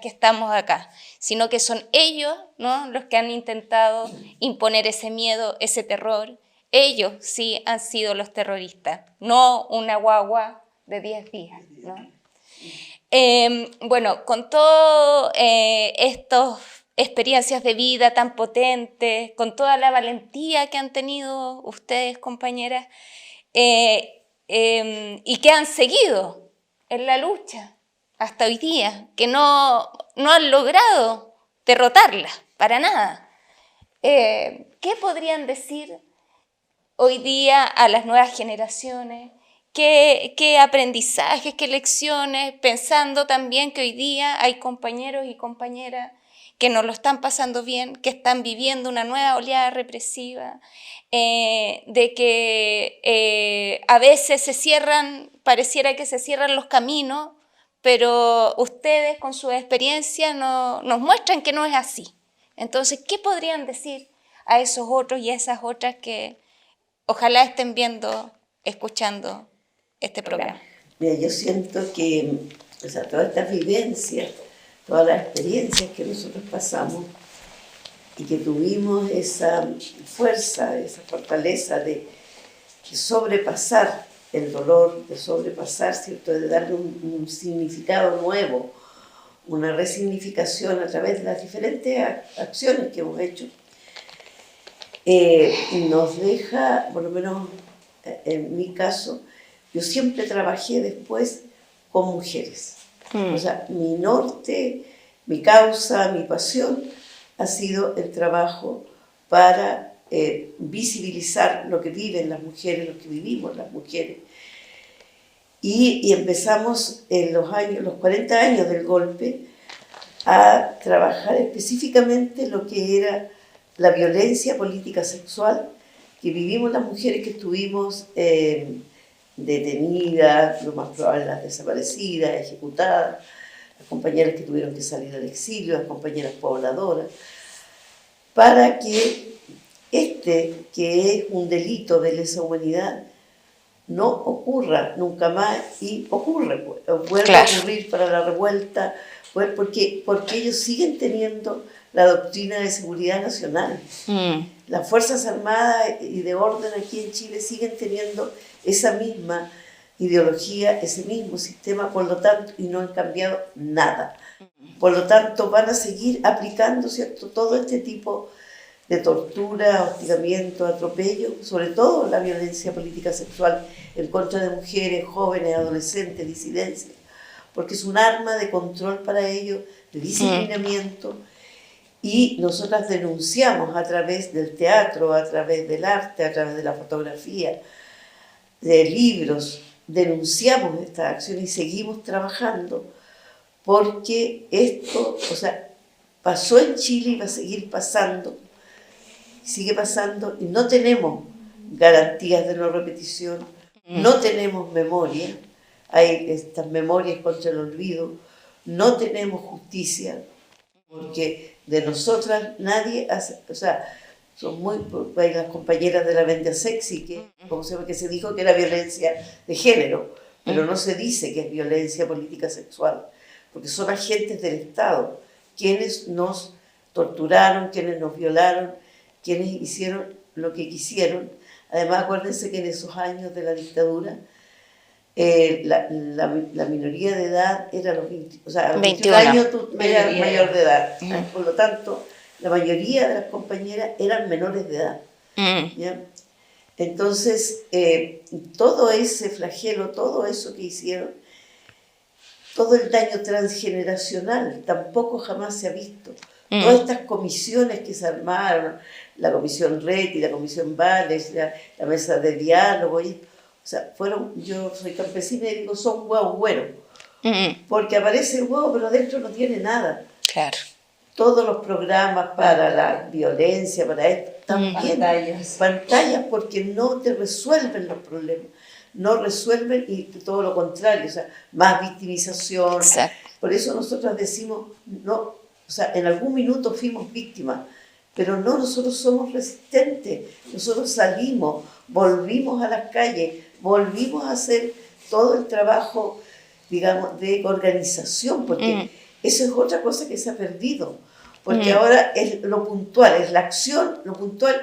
estamos acá, sino que son ellos, ¿no?, los que han intentado imponer ese miedo, ese terror. Ellos sí han sido los terroristas, no una guagua de 10 días, ¿no? Bueno, con todo estos experiencias de vida tan potentes, con toda la valentía que han tenido ustedes, compañeras, y que han seguido en la lucha hasta hoy día, que no han logrado derrotarla para nada. ¿Qué podrían decir hoy día a las nuevas generaciones? ¿Qué aprendizajes, qué lecciones? Pensando también que hoy día hay compañeros y compañeras que no lo están pasando bien, que están viviendo una nueva oleada represiva, de que a veces pareciera que se cierran los caminos, pero ustedes con su experiencia nos muestran que no es así. Entonces, ¿qué podrían decir a esos otros y a esas otras que ojalá estén escuchando este programa? Mira, yo siento que toda esta vivencia, todas las experiencias que nosotros pasamos y que tuvimos esa fuerza, esa fortaleza de sobrepasar el dolor, de sobrepasar, ¿cierto?, de darle un significado nuevo, una resignificación a través de las diferentes acciones que hemos hecho, nos deja, por lo menos en mi caso, yo siempre trabajé después con mujeres. O sea, mi norte, mi causa, mi pasión ha sido el trabajo para visibilizar lo que viven las mujeres, lo que vivimos las mujeres. Y empezamos en los 40 años del golpe a trabajar específicamente lo que era la violencia política sexual que vivimos las mujeres que estuvimos detenidas, lo más probable las desaparecidas, ejecutadas, las compañeras que tuvieron que salir al exilio, las compañeras pobladoras, para que que es un delito de lesa humanidad, no ocurra nunca más y vuelve a ocurrir para la revuelta, porque ellos siguen teniendo la doctrina de seguridad nacional. Las Fuerzas Armadas y de orden aquí en Chile siguen teniendo esa misma ideología, ese mismo sistema, por lo tanto, y no han cambiado nada. Por lo tanto, van a seguir aplicando, ¿cierto?, todo este tipo de tortura, hostigamiento, atropello, sobre todo la violencia política sexual en contra de mujeres, jóvenes, adolescentes, disidencias, porque es un arma de control para ellos, de disciplinamiento, y nosotras denunciamos a través del teatro, a través del arte, a través de la fotografía, de libros, denunciamos esta acción y seguimos trabajando porque esto, pasó en Chile y va a seguir pasando, sigue pasando, y no tenemos garantías de no repetición, no tenemos memoria, hay estas memorias contra el olvido, no tenemos justicia, porque de nosotras nadie hace, son hay las compañeras de la Venda Sexy, que se dijo que era violencia de género, pero no se dice que es violencia política sexual, porque son agentes del Estado quienes nos torturaron, quienes nos violaron, quienes hicieron lo que quisieron. Además, acuérdense que en esos años de la dictadura, la minoría de edad era los 20, o sea, a los 21 años tú eras mayor de edad. Por lo tanto, la mayoría de las compañeras eran menores de edad. ¿Ya? Entonces, todo ese flagelo, todo eso que hicieron, todo el daño transgeneracional, tampoco jamás se ha visto. Todas estas comisiones que se armaron, la comisión Reti, la comisión Vales, la mesa de diálogo, o sea, yo soy campesina y digo, son huevos buenos, porque aparece el huevo, pero dentro no tiene nada. Claro. Todos los programas para la violencia, para esto, también pantallas porque no te resuelven los problemas, no resuelven y todo lo contrario, o sea, más victimización. Exacto. Por eso nosotros decimos, no, o sea, en algún minuto fuimos víctimas, pero no, nosotros somos resistentes, nosotros salimos, volvimos a las calles, volvimos a hacer todo el trabajo, digamos, de organización, porque eso es otra cosa que se ha perdido, porque ahora es lo puntual, es la acción, lo puntual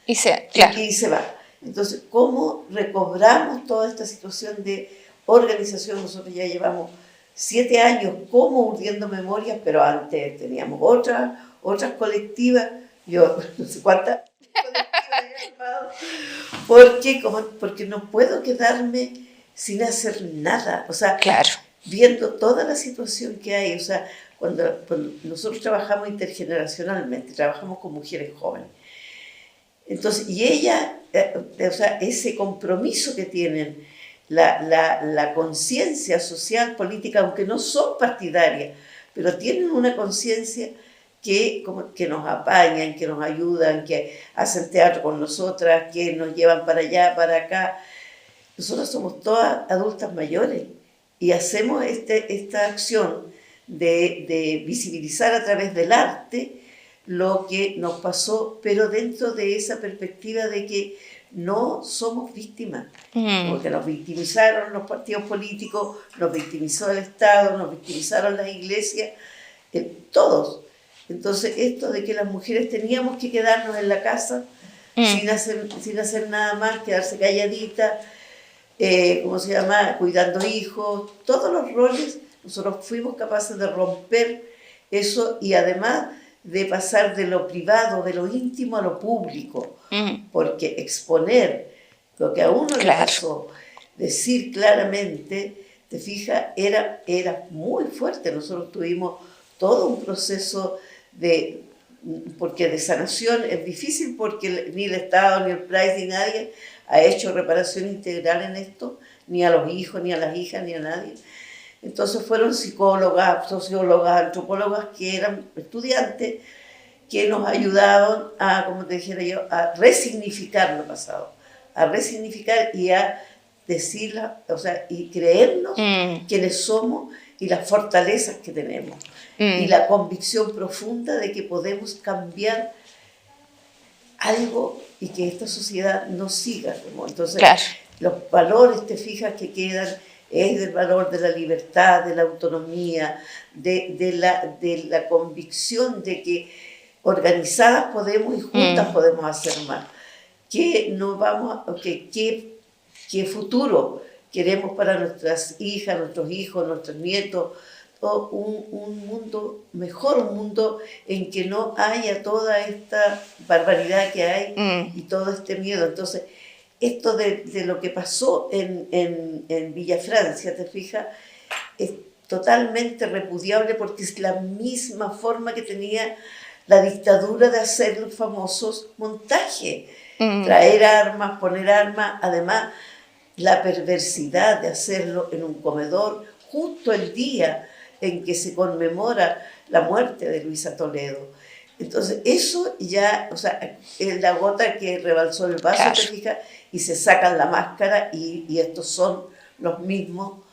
y se va. Entonces, ¿cómo recobramos toda esta situación de organización? Nosotros ya llevamos 7 años como Urdiendo Memorias, pero antes teníamos otras colectivas, yo no sé cuántas colectivas he llamado, porque no puedo quedarme sin hacer nada, o sea, viendo toda la situación que hay, o sea, cuando nosotros trabajamos intergeneracionalmente, trabajamos con mujeres jóvenes, entonces, y ella, o sea, ese compromiso que tienen, la conciencia social, política, aunque no son partidarias, pero tienen una conciencia que nos apañan, que nos ayudan, que hacen teatro con nosotras, que nos llevan para allá, para acá. Nosotros somos todas adultas mayores y hacemos esta acción de visibilizar a través del arte lo que nos pasó, pero dentro de esa perspectiva de que no somos víctimas, porque nos victimizaron los partidos políticos, nos victimizó el Estado, nos victimizaron las iglesias, todos. Entonces, esto de que las mujeres teníamos que quedarnos en la casa sin hacer nada más, quedarse calladitas, cuidando hijos, todos los roles, nosotros fuimos capaces de romper eso y además de pasar de lo privado, de lo íntimo a lo público, porque exponer lo que a uno le pasó, decir claramente, te fijas, era muy fuerte. Nosotros tuvimos todo un proceso porque de sanación es difícil, porque ni el Estado, ni el PRAE, ni nadie ha hecho reparación integral en esto, ni a los hijos, ni a las hijas, ni a nadie. Entonces fueron psicólogas, sociólogas, antropólogas que eran estudiantes que nos ayudaban a, como te dijera yo, a resignificar lo pasado, a resignificar y a decir, o sea, y creernos quienes somos y las fortalezas que tenemos y la convicción profunda de que podemos cambiar algo y que esta sociedad no siga. Entonces, los valores, te fijas, que quedan es el valor de la libertad, de la autonomía, de la convicción de que organizadas podemos y juntas podemos hacer más. ¿Qué futuro queremos para nuestras hijas, nuestros hijos, nuestros nietos? Un mundo mejor, un mundo en que no haya toda esta barbaridad que hay y todo este miedo. Entonces, esto de lo que pasó en Villa Francia, te fijas, es totalmente repudiable porque es la misma forma que tenía la dictadura de hacer los famosos montajes, traer armas, poner armas, además la perversidad de hacerlo en un comedor justo el día en que se conmemora la muerte de Luisa Toledo. Entonces eso ya, o sea, es la gota que rebalsó el vaso, te fijas, y se sacan la máscara y estos son los mismos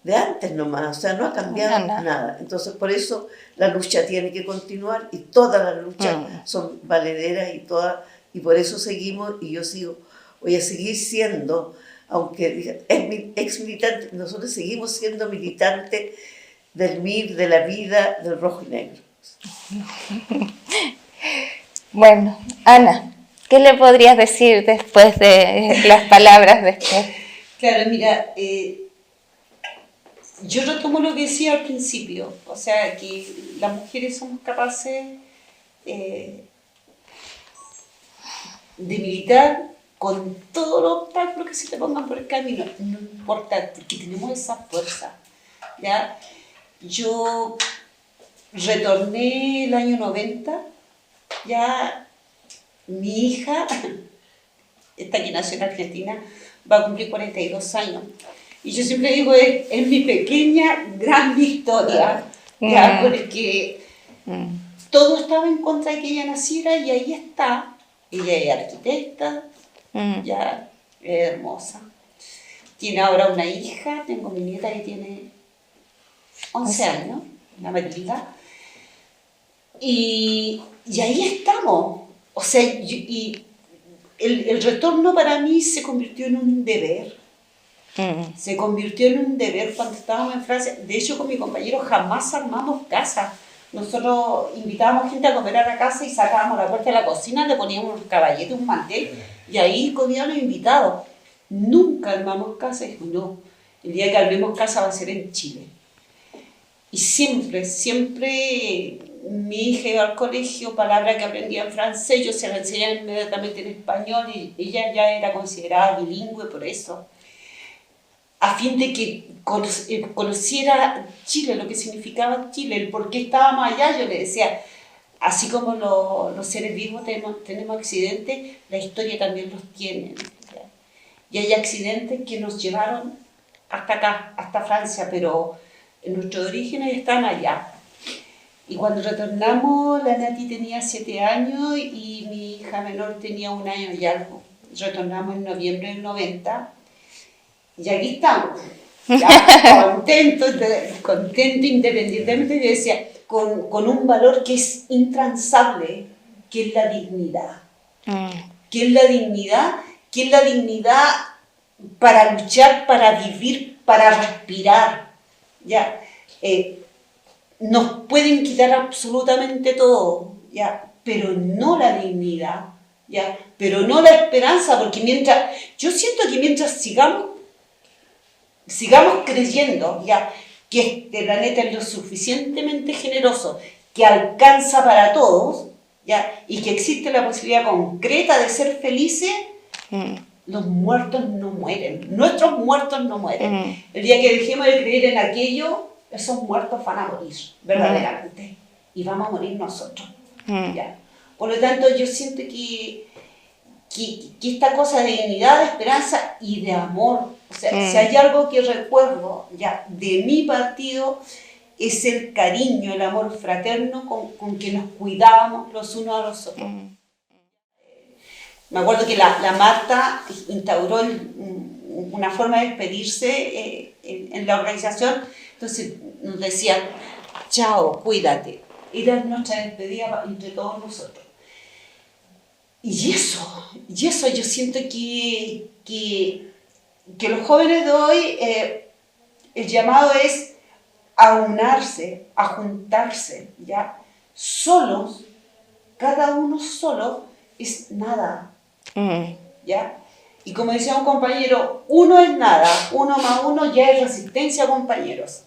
de antes nomás, o sea, no ha cambiado nada. Entonces por eso la lucha tiene que continuar y todas las luchas son valederas y por eso seguimos y yo voy a seguir siendo aunque es ex militante, nosotros seguimos siendo militantes del MIR, de la vida, del rojo y negro. Bueno, Ana, ¿qué le podrías decir después de las palabras de Esther? Claro, mira, yo retomo lo que decía al principio, o sea, que las mujeres somos capaces de militar con todos los obstáculos que se te pongan por el camino, no importa, porque tenemos esa fuerza, ¿ya? Yo retorné el año 90, ya mi hija, esta que nació en Argentina, va a cumplir 42 años. Y yo siempre digo, es mi pequeña gran victoria, ya, porque todo estaba en contra de que ella naciera y ahí está. Ella es arquitecta, ya es hermosa. Tiene ahora una hija, tengo mi nieta que tiene 11 años, la Matilda. Y ahí estamos. O sea, y el retorno para mí se convirtió en un deber. Se convirtió en un deber cuando estábamos en Francia. De hecho, con mi compañero jamás armamos casa. Nosotros invitábamos gente a comer a la casa y sacábamos la puerta de la cocina, le poníamos un caballete, un mantel, y ahí comían los invitados. Nunca armamos casa. Y dijo, no, el día que armemos casa va a ser en Chile. Y siempre mi hija iba al colegio, palabra que aprendía en francés, yo se la enseñaba inmediatamente en español y ella ya era considerada bilingüe por eso. A fin de que conociera Chile, lo que significaba Chile, el por qué estábamos allá. Yo le decía, así como los seres vivos tenemos accidentes, la historia también los tiene. Y hay accidentes que nos llevaron hasta acá, hasta Francia, pero nuestros orígenes están allá. Y cuando retornamos, la Nati tenía 7 años y mi hija menor tenía 1 año y algo. Retornamos en noviembre del 90 y aquí estamos, ya, contentos, independientemente, yo decía, con un valor que es intransable, que es la dignidad. Que es la dignidad para luchar, para vivir, para respirar. ¿Ya? Nos pueden quitar absolutamente todo, ¿ya? Pero no la dignidad, ¿ya? Pero no la esperanza, porque yo siento que mientras sigamos creyendo, ¿ya?, que este planeta es lo suficientemente generoso, que alcanza para todos, ¿ya?, y que existe la posibilidad concreta de ser felices, los muertos no mueren, nuestros muertos no mueren. El día que dejemos de creer en aquello, esos muertos van a morir, verdaderamente, y vamos a morir nosotros. ¿Ya? Por lo tanto, yo siento que esta cosa de dignidad, de esperanza y de amor, o sea, si hay algo que recuerdo ya de mi partido, es el cariño, el amor fraterno con que nos cuidábamos los unos a los otros. Me acuerdo que la Marta instauró una forma de despedirse en la organización, entonces nos decía, chao, cuídate. Era nuestra despedida entre todos nosotros. Y eso yo siento que los jóvenes de hoy, el llamado es a unarse, a juntarse, ¿ya? Solos, cada uno solo es nada, ¿ya? Y como decía un compañero, uno es nada, 1 más 1 ya es resistencia, compañeros,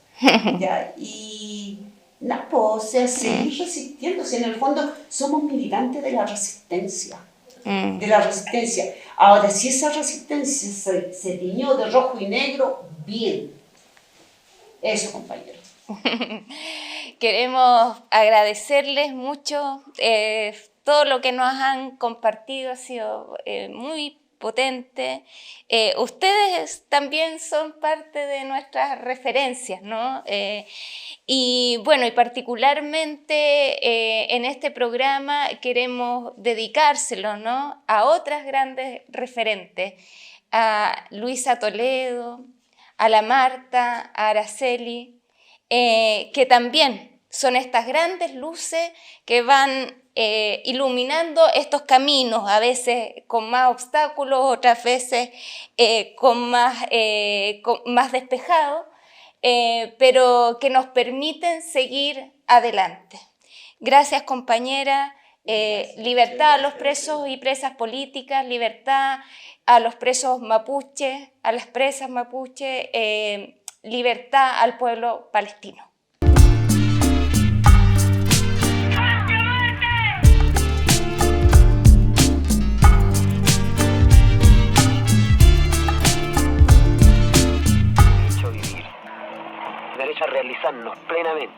¿ya? Y nada, pues, o sea, seguir resistiendo, si en el fondo somos militantes de la resistencia. De la resistencia. Ahora, si esa resistencia se tiñó de rojo y negro, bien. Eso, compañeros. Queremos agradecerles mucho. Todo lo que nos han compartido ha sido muy potente. Ustedes también son parte de nuestras referencias, ¿no? Y bueno, y particularmente en este programa queremos dedicárselo, ¿no?, a otras grandes referentes, a Luisa Toledo, a la Marta, a Araceli, que también son estas grandes luces que van iluminando estos caminos, a veces con más obstáculos, otras veces con más despejados, pero que nos permiten seguir adelante. Gracias, compañera. Libertad a los presos y presas políticas, libertad a los presos mapuches, a las presas mapuches, libertad al pueblo palestino. Derecho a vivir, derecho a realizarnos plenamente.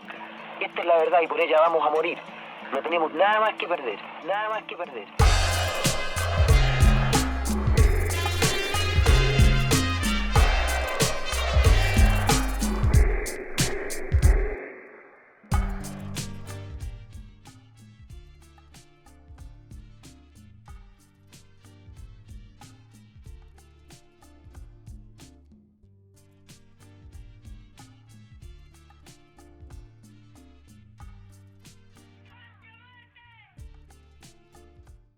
Esta es la verdad y por ella vamos a morir. No tenemos nada más que perder, nada más que perder.